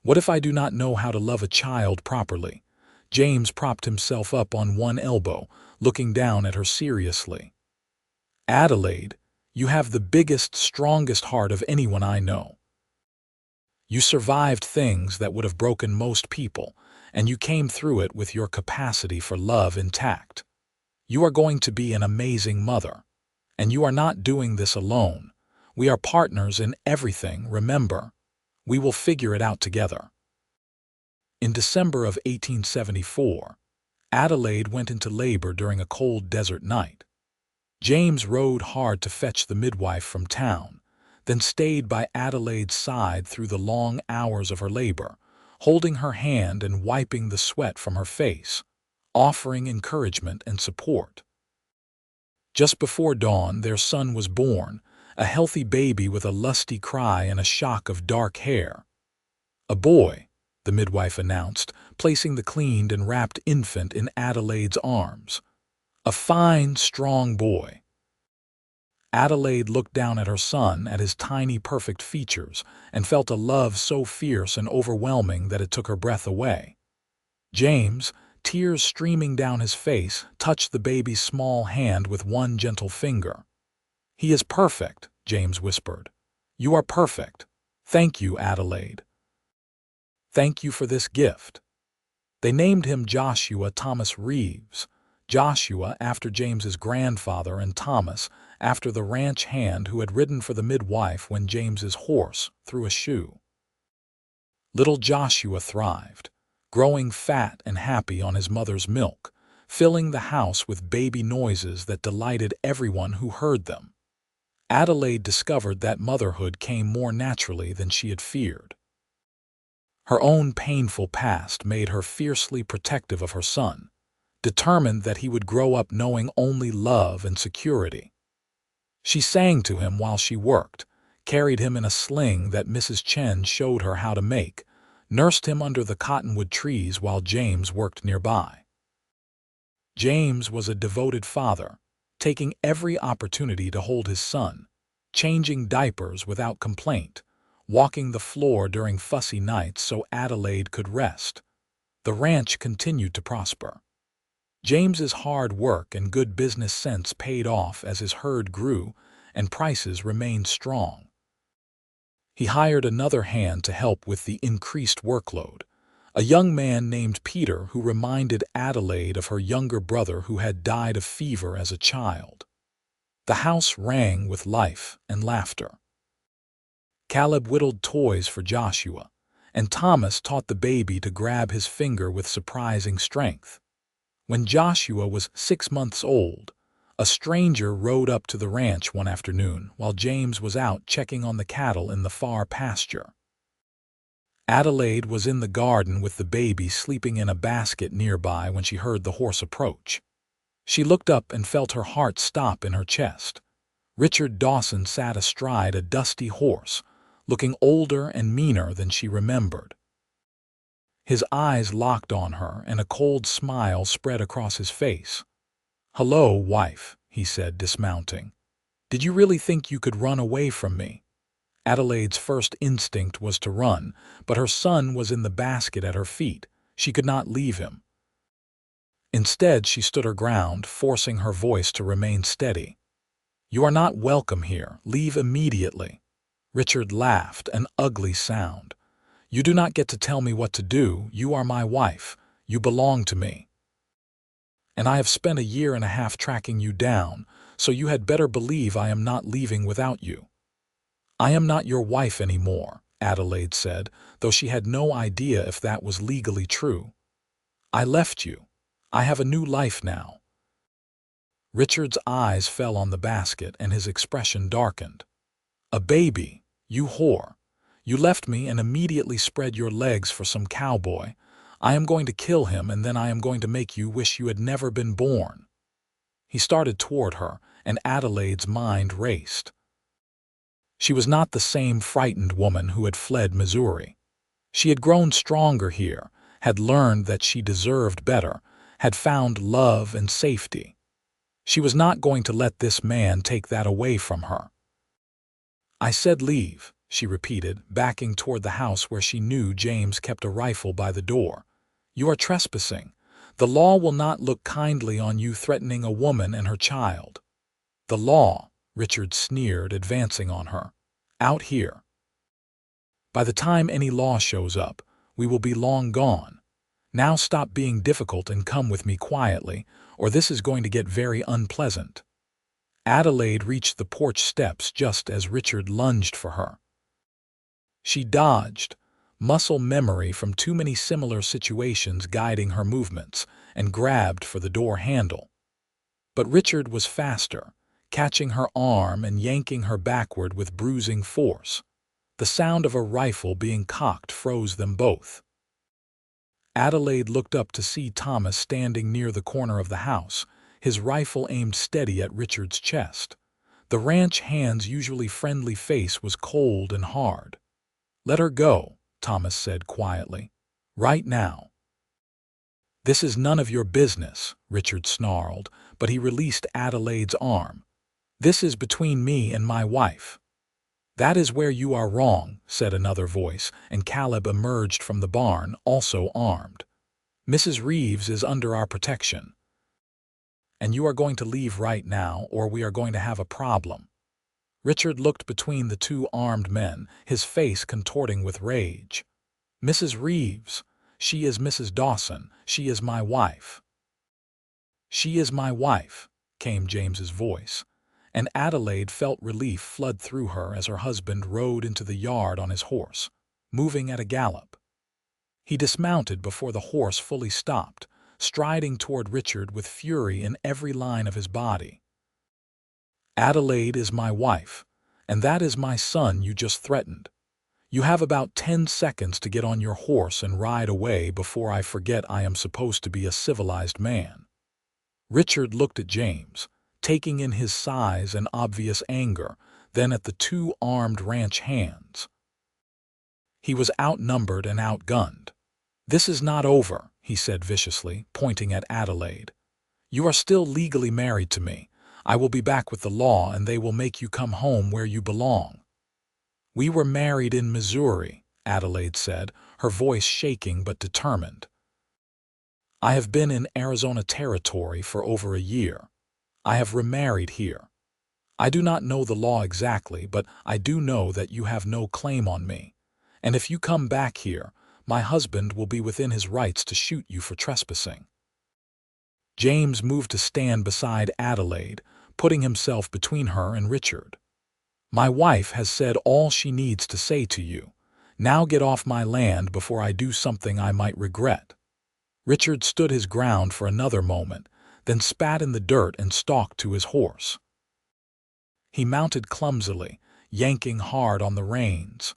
What if I do not know how to love a child properly?" James propped himself up on one elbow, looking down at her seriously. "Adelaide, you have the biggest, strongest heart of anyone I know. You survived things that would have broken most people, and you came through it with your capacity for love intact. You are going to be an amazing mother. And you are not doing this alone. We are partners in everything, remember. We will figure it out together." In December of 1874, Adelaide went into labor during a cold desert night. James rode hard to fetch the midwife from town, then stayed by Adelaide's side through the long hours of her labor, holding her hand and wiping the sweat from her face, offering encouragement and support. Just before dawn, their son was born, a healthy baby with a lusty cry and a shock of dark hair. "A boy," the midwife announced, placing the cleaned and wrapped infant in Adelaide's arms. "A fine, strong boy." Adelaide looked down at her son, at his tiny, perfect features, and felt a love so fierce and overwhelming that it took her breath away. James, tears streaming down his face, touched the baby's small hand with one gentle finger. "He is perfect," James whispered. "You are perfect. Thank you, Adelaide. Thank you for this gift." They named him Joshua Thomas Reeves, Joshua after James's grandfather and Thomas after the ranch hand who had ridden for the midwife when James's horse threw a shoe. Little Joshua thrived, growing fat and happy on his mother's milk, filling the house with baby noises that delighted everyone who heard them. Adelaide discovered that motherhood came more naturally than she had feared. Her own painful past made her fiercely protective of her son, determined that he would grow up knowing only love and security. She sang to him while she worked, carried him in a sling that Mrs. Chen showed her how to make, nursed him under the cottonwood trees while James worked nearby. James was a devoted father, taking every opportunity to hold his son, changing diapers without complaint, walking the floor during fussy nights so Adelaide could rest. The ranch continued to prosper. James's hard work and good business sense paid off as his herd grew and prices remained strong. He hired another hand to help with the increased workload, a young man named Peter who reminded Adelaide of her younger brother who had died of fever as a child. The house rang with life and laughter. Caleb whittled toys for Joshua, and Thomas taught the baby to grab his finger with surprising strength. When Joshua was 6 months old, a stranger rode up to the ranch one afternoon while James was out checking on the cattle in the far pasture. Adelaide was in the garden with the baby sleeping in a basket nearby when she heard the horse approach. She looked up and felt her heart stop in her chest. Richard Dawson sat astride a dusty horse, looking older and meaner than she remembered. His eyes locked on her, and a cold smile spread across his face. "Hello, wife," he said, dismounting. "Did you really think you could run away from me?" Adelaide's first instinct was to run, but her son was in the basket at her feet. She could not leave him. Instead, she stood her ground, forcing her voice to remain steady. "You are not welcome here. Leave immediately." Richard laughed, an ugly sound. "You do not get to tell me what to do. You are my wife. You belong to me. And I have spent a year and a half tracking you down, so you had better believe I am not leaving without you." "I am not your wife anymore," Adelaide said, though she had no idea if that was legally true. "I left you. I have a new life now." Richard's eyes fell on the basket and his expression darkened. "A baby, you whore. You left me and immediately spread your legs for some cowboy. I am going to kill him, and then I am going to make you wish you had never been born." He started toward her, and Adelaide's mind raced. She was not the same frightened woman who had fled Missouri. She had grown stronger here, had learned that she deserved better, had found love and safety. She was not going to let this man take that away from her. "I said leave," she repeated, backing toward the house where she knew James kept a rifle by the door. "You are trespassing. The law will not look kindly on you threatening a woman and her child." "The law," Richard sneered, advancing on her. "Out here. By the time any law shows up, we will be long gone. Now stop being difficult and come with me quietly, or this is going to get very unpleasant." Adelaide reached the porch steps just as Richard lunged for her. She dodged, muscle memory from too many similar situations guiding her movements, and grabbed for the door handle. But Richard was faster, catching her arm and yanking her backward with bruising force. The sound of a rifle being cocked froze them both. Adelaide looked up to see Thomas standing near the corner of the house, his rifle aimed steady at Richard's chest. The ranch hand's usually friendly face was cold and hard. "Let her go," Thomas said quietly. "Right now." "This is none of your business," Richard snarled, but he released Adelaide's arm. "This is between me and my wife." "That is where you are wrong," said another voice, and Caleb emerged from the barn, also armed. "Mrs. Reeves is under our protection. And you are going to leave right now, or we are going to have a problem." Richard looked between the two armed men, his face contorting with rage. "Mrs. Reeves, she is Mrs. Dawson. She is my wife." "She is my wife," came James's voice, and Adelaide felt relief flood through her as her husband rode into the yard on his horse, moving at a gallop. He dismounted before the horse fully stopped, striding toward Richard with fury in every line of his body. "Adelaide is my wife, and that is my son you just threatened. You have about 10 seconds to get on your horse and ride away before I forget I am supposed to be a civilized man." Richard looked at James, taking in his size and obvious anger, then at the two armed ranch hands. He was outnumbered and outgunned. "This is not over," he said viciously, pointing at Adelaide. "You are still legally married to me. I will be back with the law and they will make you come home where you belong." "We were married in Missouri," Adelaide said, her voice shaking but determined. "I have been in Arizona territory for over a year. I have remarried here. I do not know the law exactly, but I do know that you have no claim on me. And if you come back here, my husband will be within his rights to shoot you for trespassing." James moved to stand beside Adelaide, putting himself between her and Richard. "My wife has said all she needs to say to you. Now get off my land before I do something I might regret." Richard stood his ground for another moment, then spat in the dirt and stalked to his horse. He mounted clumsily, yanking hard on the reins.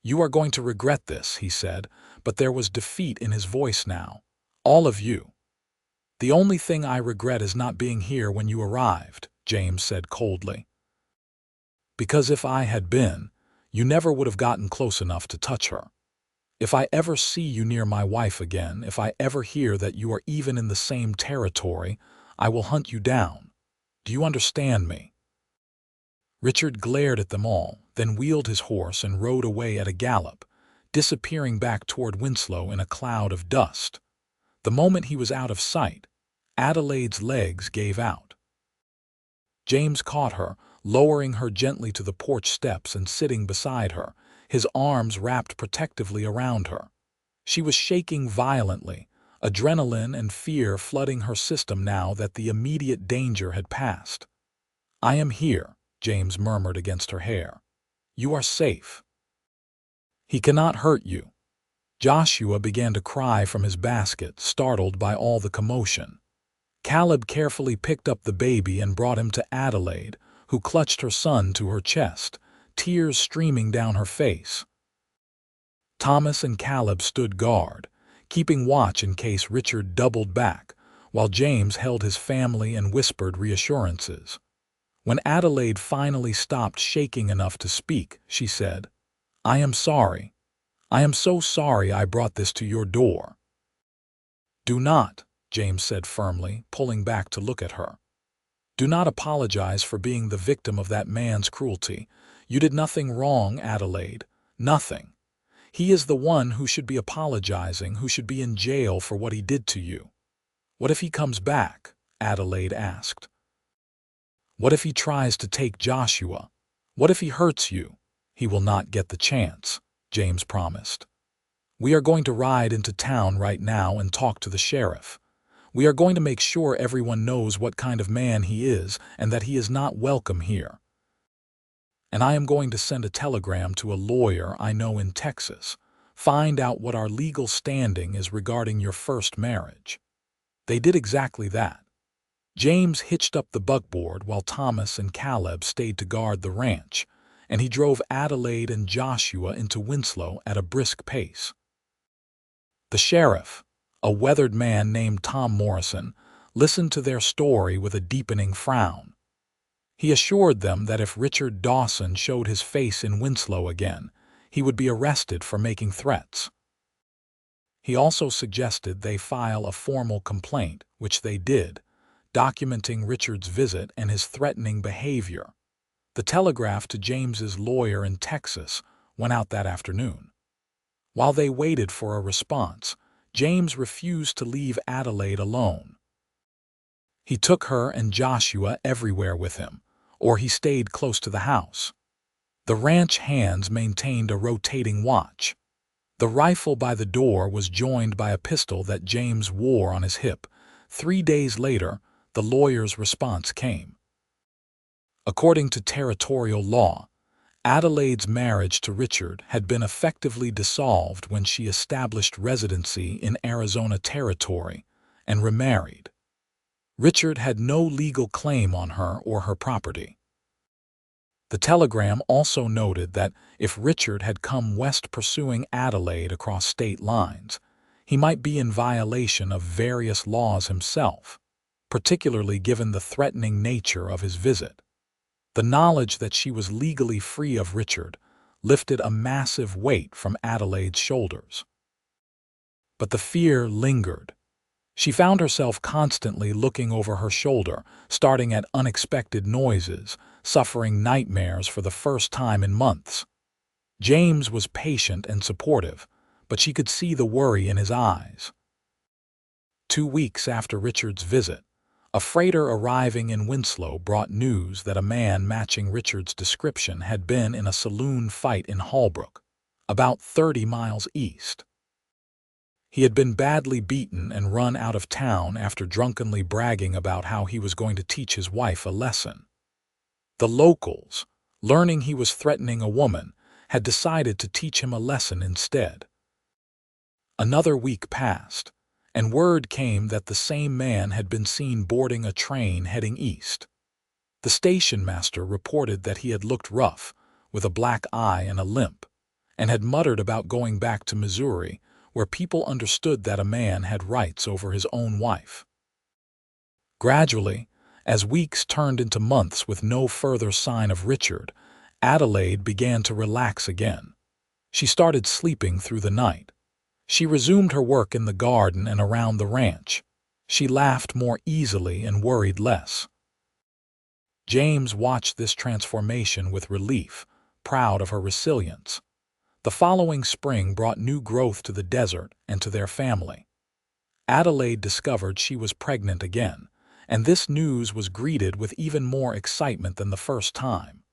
"You are going to regret this," he said, but there was defeat in his voice now. "All of you." "The only thing I regret is not being here when you arrived," James said coldly. "Because if I had been, you never would have gotten close enough to touch her. If I ever see you near my wife again, if I ever hear that you are even in the same territory, I will hunt you down. Do you understand me?" Richard glared at them all, then wheeled his horse and rode away at a gallop, disappearing back toward Winslow in a cloud of dust. The moment he was out of sight, Adelaide's legs gave out. James caught her, lowering her gently to the porch steps and sitting beside her, his arms wrapped protectively around her. She was shaking violently, adrenaline and fear flooding her system now that the immediate danger had passed. "I am here," James murmured against her hair. "You are safe. He cannot hurt you." Joshua began to cry from his basket, startled by all the commotion. Caleb carefully picked up the baby and brought him to Adelaide, who clutched her son to her chest, tears streaming down her face. Thomas and Caleb stood guard, keeping watch in case Richard doubled back, while James held his family and whispered reassurances. When Adelaide finally stopped shaking enough to speak, she said, "I am sorry. I am so sorry I brought this to your door." "Do not," James said firmly, pulling back to look at her. "Do not apologize for being the victim of that man's cruelty. You did nothing wrong, Adelaide. Nothing. He is the one who should be apologizing, who should be in jail for what he did to you." "What if he comes back?" Adelaide asked. "What if he tries to take Joshua? What if he hurts you?" "He will not get the chance," James promised. "We are going to ride into town right now and talk to the sheriff. We are going to make sure everyone knows what kind of man he is and that he is not welcome here. And I am going to send a telegram to a lawyer I know in Texas. Find out what our legal standing is regarding your first marriage." They did exactly that. James hitched up the buckboard while Thomas and Caleb stayed to guard the ranch, and he drove Adelaide and Joshua into Winslow at a brisk pace. The sheriff, a weathered man named Tom Morrison, listened to their story with a deepening frown. He assured them that if Richard Dawson showed his face in Winslow again, he would be arrested for making threats. He also suggested they file a formal complaint, which they did, documenting Richard's visit and his threatening behavior. The telegraph to James's lawyer in Texas went out that afternoon. While they waited for a response, James refused to leave Adelaide alone. He took her and Joshua everywhere with him, or he stayed close to the house. The ranch hands maintained a rotating watch. The rifle by the door was joined by a pistol that James wore on his hip. 3 days later, the lawyer's response came. According to territorial law, Adelaide's marriage to Richard had been effectively dissolved when she established residency in Arizona Territory and remarried. Richard had no legal claim on her or her property. The telegram also noted that if Richard had come west pursuing Adelaide across state lines, he might be in violation of various laws himself, particularly given the threatening nature of his visit. The knowledge that she was legally free of Richard lifted a massive weight from Adelaide's shoulders. But the fear lingered. She found herself constantly looking over her shoulder, starting at unexpected noises, suffering nightmares for the first time in months. James was patient and supportive, but she could see the worry in his eyes. 2 weeks after Richard's visit, a freighter arriving in Winslow brought news that a man matching Richard's description had been in a saloon fight in Holbrook, about 30 miles east. He had been badly beaten and run out of town after drunkenly bragging about how he was going to teach his wife a lesson. The locals, learning he was threatening a woman, had decided to teach him a lesson instead. Another week passed, and word came that the same man had been seen boarding a train heading east. The station master reported that he had looked rough, with a black eye and a limp, and had muttered about going back to Missouri, where people understood that a man had rights over his own wife. Gradually, as weeks turned into months with no further sign of Richard, Adelaide began to relax again. She started sleeping through the night. She resumed her work in the garden and around the ranch. She laughed more easily and worried less. James watched this transformation with relief, proud of her resilience. The following spring brought new growth to the desert and to their family. Adelaide discovered she was pregnant again, and this news was greeted with even more excitement than the first time.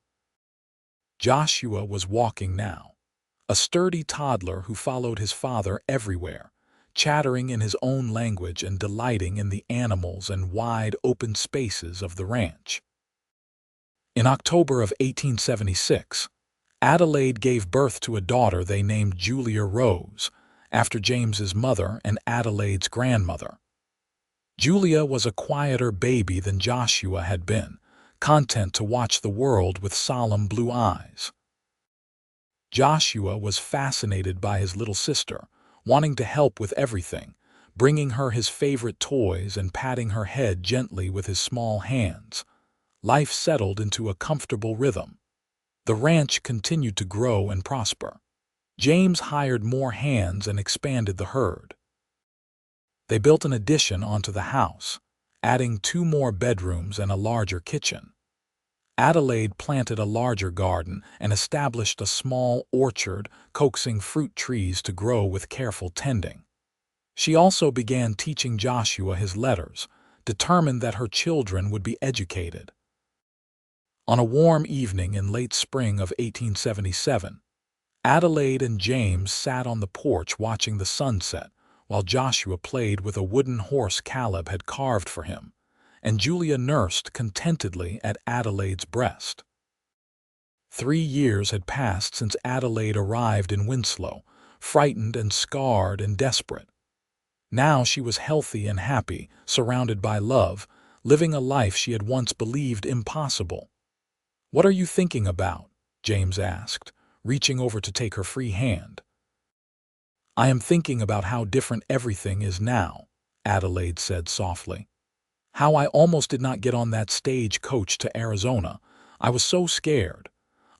Joshua was walking now, a sturdy toddler who followed his father everywhere, chattering in his own language and delighting in the animals and wide open spaces of the ranch. In October of 1876, Adelaide gave birth to a daughter they named Julia Rose, after James's mother and Adelaide's grandmother. Julia was a quieter baby than Joshua had been, content to watch the world with solemn blue eyes. Joshua was fascinated by his little sister, wanting to help with everything, bringing her his favorite toys and patting her head gently with his small hands. Life settled into a comfortable rhythm. The ranch continued to grow and prosper. James hired more hands and expanded the herd. They built an addition onto the house, adding 2 more bedrooms and a larger kitchen. Adelaide planted a larger garden and established a small orchard, coaxing fruit trees to grow with careful tending. She also began teaching Joshua his letters, determined that her children would be educated. On a warm evening in late spring of 1877, Adelaide and James sat on the porch watching the sunset while Joshua played with a wooden horse Caleb had carved for him, and Julia nursed contentedly at Adelaide's breast. 3 years had passed since Adelaide arrived in Winslow, frightened and scarred and desperate. Now she was healthy and happy, surrounded by love, living a life she had once believed impossible. "What are you thinking about?" James asked, reaching over to take her free hand. "I am thinking about how different everything is now," Adelaide said softly. "How I almost did not get on that stage coach to Arizona. I was so scared.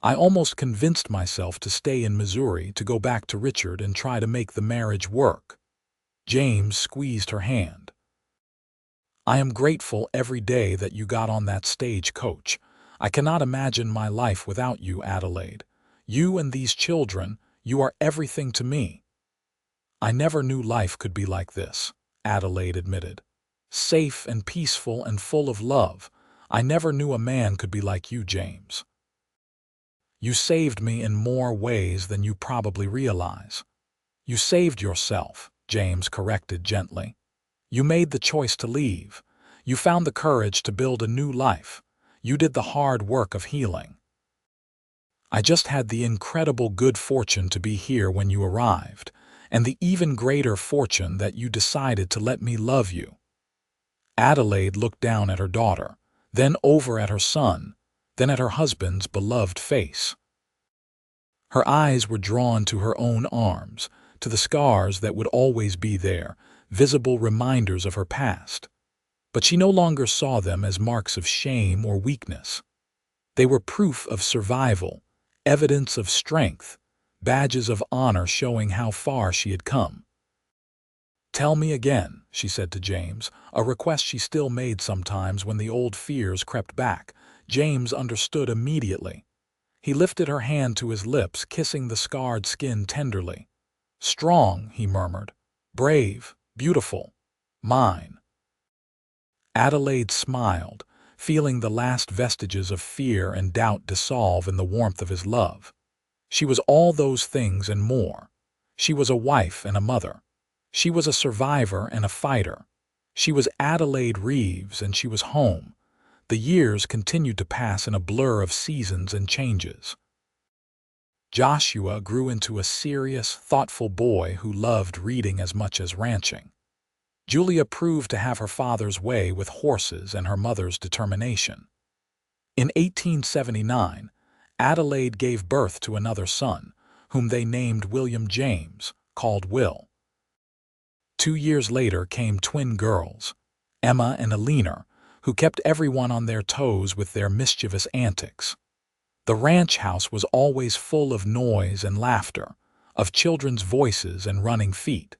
I almost convinced myself to stay in Missouri, to go back to Richard and try to make the marriage work." James squeezed her hand. "I am grateful every day that you got on that stage coach. I cannot imagine my life without you, Adelaide. You and these children, you are everything to me." "I never knew life could be like this," Adelaide admitted. "Safe and peaceful and full of love. I never knew a man could be like you, James." "You saved me in more ways than you probably realize." "You saved yourself," James corrected gently. "You made the choice to leave. You found the courage to build a new life. You did the hard work of healing. I just had the incredible good fortune to be here when you arrived, and the even greater fortune that you decided to let me love you." Adelaide looked down at her daughter, then over at her son, then at her husband's beloved face. Her eyes were drawn to her own arms, to the scars that would always be there, visible reminders of her past. But she no longer saw them as marks of shame or weakness. They were proof of survival, evidence of strength, badges of honor showing how far she had come. "Tell me again," she said to James, a request she still made sometimes when the old fears crept back. James understood immediately. He lifted her hand to his lips, kissing the scarred skin tenderly. "Strong," he murmured. "Brave, beautiful, mine." Adelaide smiled, feeling the last vestiges of fear and doubt dissolve in the warmth of his love. She was all those things and more. She was a wife and a mother. She was a survivor and a fighter. She was Adelaide Reeves, and she was home. The years continued to pass in a blur of seasons and changes. Joshua grew into a serious, thoughtful boy who loved reading as much as ranching. Julia proved to have her father's way with horses and her mother's determination. In 1879, Adelaide gave birth to another son, whom they named William James, called Will. 2 years later came twin girls, Emma and Elena, who kept everyone on their toes with their mischievous antics. The ranch house was always full of noise and laughter, of children's voices and running feet.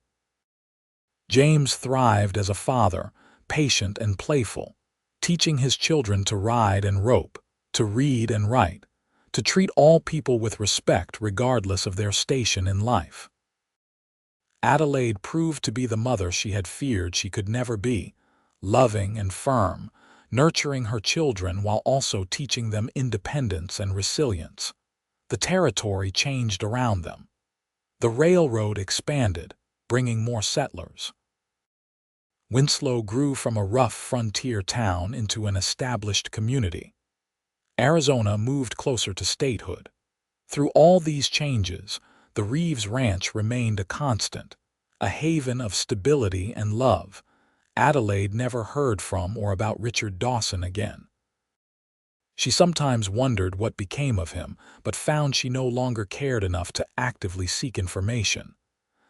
James thrived as a father, patient and playful, teaching his children to ride and rope, to read and write, to treat all people with respect regardless of their station in life. Adelaide proved to be the mother she had feared she could never be, loving and firm, nurturing her children while also teaching them independence and resilience. The territory changed around them. The railroad expanded, bringing more settlers. Winslow grew from a rough frontier town into an established community. Arizona moved closer to statehood. Through all these changes, the Reeves Ranch remained a constant, a haven of stability and love. Adelaide never heard from or about Richard Dawson again. She sometimes wondered what became of him, but found she no longer cared enough to actively seek information.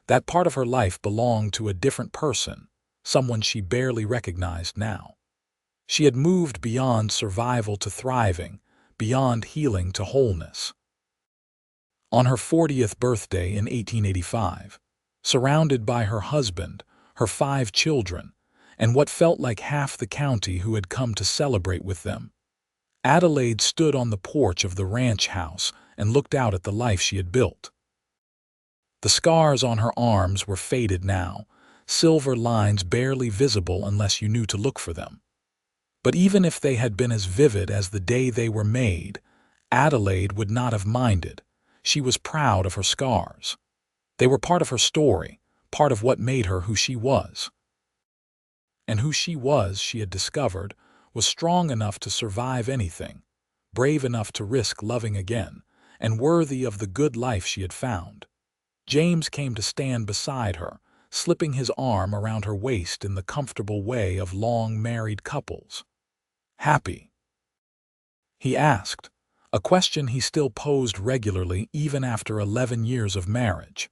That part of her life belonged to a different person, someone she barely recognized now. She had moved beyond survival to thriving, beyond healing to wholeness. On her 40th birthday in 1885, surrounded by her husband, her 5 children, and what felt like half the county who had come to celebrate with them, Adelaide stood on the porch of the ranch house and looked out at the life she had built. The scars on her arms were faded now, silver lines barely visible unless you knew to look for them. But even if they had been as vivid as the day they were made, Adelaide would not have minded. She was proud of her scars. They were part of her story, part of what made her who she was. And who she was, she had discovered, was strong enough to survive anything, brave enough to risk loving again, and worthy of the good life she had found. James came to stand beside her, slipping his arm around her waist in the comfortable way of long married couples. "Happy?" he asked, a question he still posed regularly even after 11 years of marriage.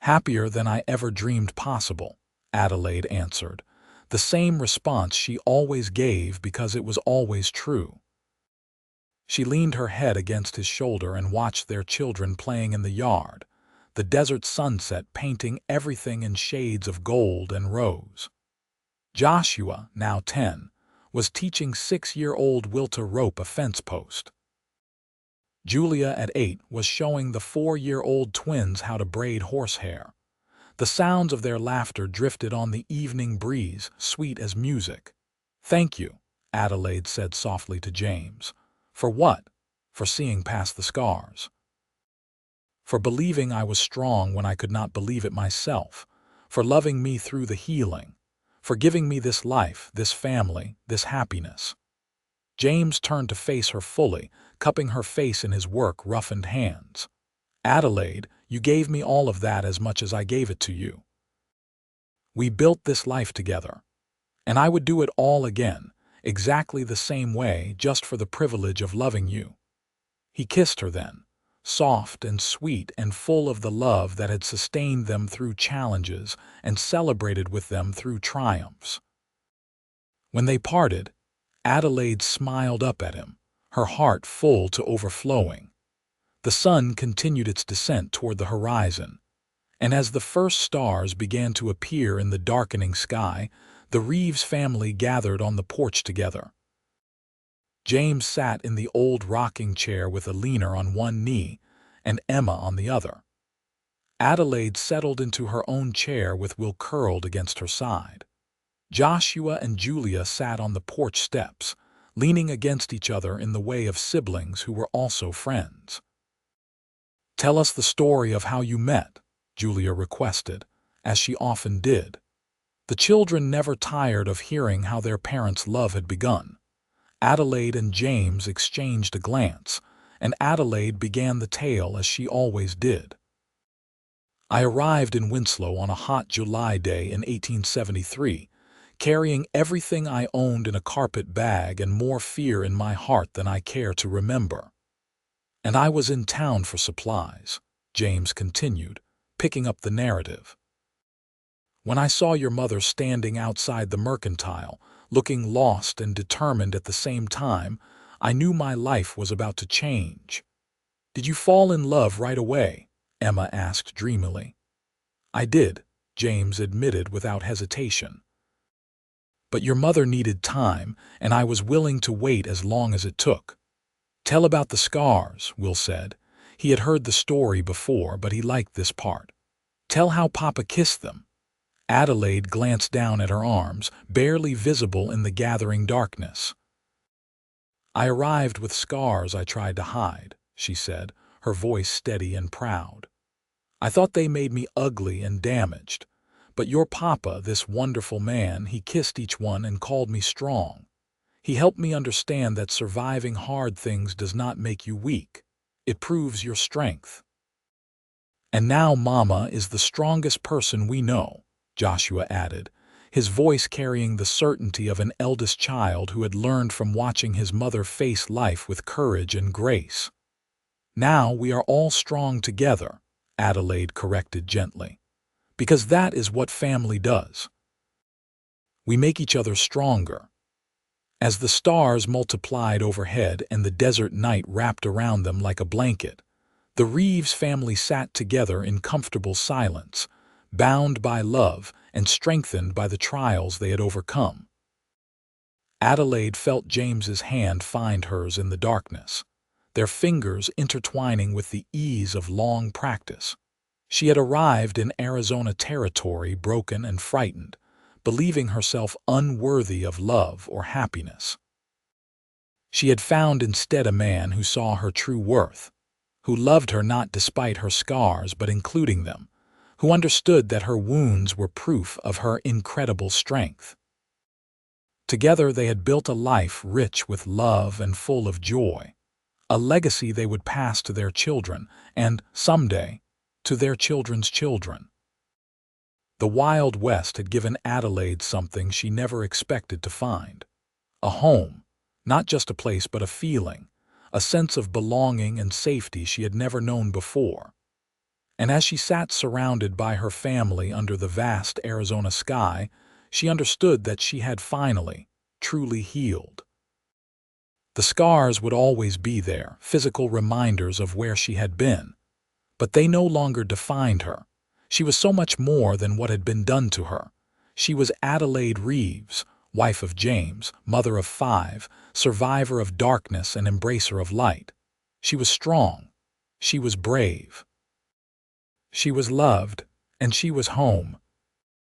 "Happier than I ever dreamed possible," Adelaide answered, the same response she always gave because it was always true. She leaned her head against his shoulder and watched their children playing in the yard, the desert sunset painting everything in shades of gold and rose. Joshua, now 10, was teaching 6-year-old Will to rope a fence post. Julia, at 8, was showing the 4-year-old twins how to braid horsehair. The sounds of their laughter drifted on the evening breeze, sweet as music. "Thank you," Adelaide said softly to James. "For what?" "For seeing past the scars. For believing I was strong when I could not believe it myself. For loving me through the healing. For giving me this life, this family, this happiness." James turned to face her fully, cupping her face in his work-roughened hands. "Adelaide, you gave me all of that as much as I gave it to you. We built this life together. And I would do it all again, exactly the same way, just for the privilege of loving you." He kissed her then, soft and sweet and full of the love that had sustained them through challenges and celebrated with them through triumphs. When they parted, Adelaide smiled up at him, her heart full to overflowing. The sun continued its descent toward the horizon, and as the first stars began to appear in the darkening sky, the Reeves family gathered on the porch together. James sat in the old rocking chair with Alina on one knee and Emma on the other. Adelaide settled into her own chair with Will curled against her side. Joshua and Julia sat on the porch steps, leaning against each other in the way of siblings who were also friends. "Tell us the story of how you met," Julia requested, as she often did. The children never tired of hearing how their parents' love had begun. Adelaide and James exchanged a glance, and Adelaide began the tale as she always did. "I arrived in Winslow on a hot July day in 1873, carrying everything I owned in a carpet bag and more fear in my heart than I care to remember. And I was in town for supplies," James continued, picking up the narrative. "When I saw your mother standing outside the mercantile, looking lost and determined at the same time, I knew my life was about to change." "Did you fall in love right away?" Emma asked dreamily. "I did," James admitted without hesitation. "But your mother needed time, and I was willing to wait as long as it took." "Tell about the scars," Will said. He had heard the story before, but he liked this part. "Tell how Papa kissed them." Adelaide glanced down at her arms, barely visible in the gathering darkness. "I arrived with scars I tried to hide," she said, her voice steady and proud. "I thought they made me ugly and damaged. But your Papa, this wonderful man, he kissed each one and called me strong. He helped me understand that surviving hard things does not make you weak. It proves your strength. And now Mama is the strongest person we know," Joshua added, his voice carrying the certainty of an eldest child who had learned from watching his mother face life with courage and grace. "Now we are all strong together," Adelaide corrected gently, "because that is what family does. We make each other stronger." As the stars multiplied overhead and the desert night wrapped around them like a blanket, the Reeves family sat together in comfortable silence, bound by love and strengthened by the trials they had overcome. Adelaide felt James's hand find hers in the darkness, their fingers intertwining with the ease of long practice. She had arrived in Arizona territory broken and frightened, believing herself unworthy of love or happiness. She had found instead a man who saw her true worth, who loved her not despite her scars but including them, who understood that her wounds were proof of her incredible strength. Together they had built a life rich with love and full of joy, a legacy they would pass to their children and, someday, to their children's children. The Wild West had given Adelaide something she never expected to find. A home, not just a place but a feeling, a sense of belonging and safety she had never known before. And as she sat surrounded by her family under the vast Arizona sky, she understood that she had finally, truly healed. The scars would always be there, physical reminders of where she had been, but they no longer defined her. She was so much more than what had been done to her. She was Adelaide Reeves, wife of James, mother of 5, survivor of darkness and embracer of light. She was strong. She was brave. She was loved, and she was home.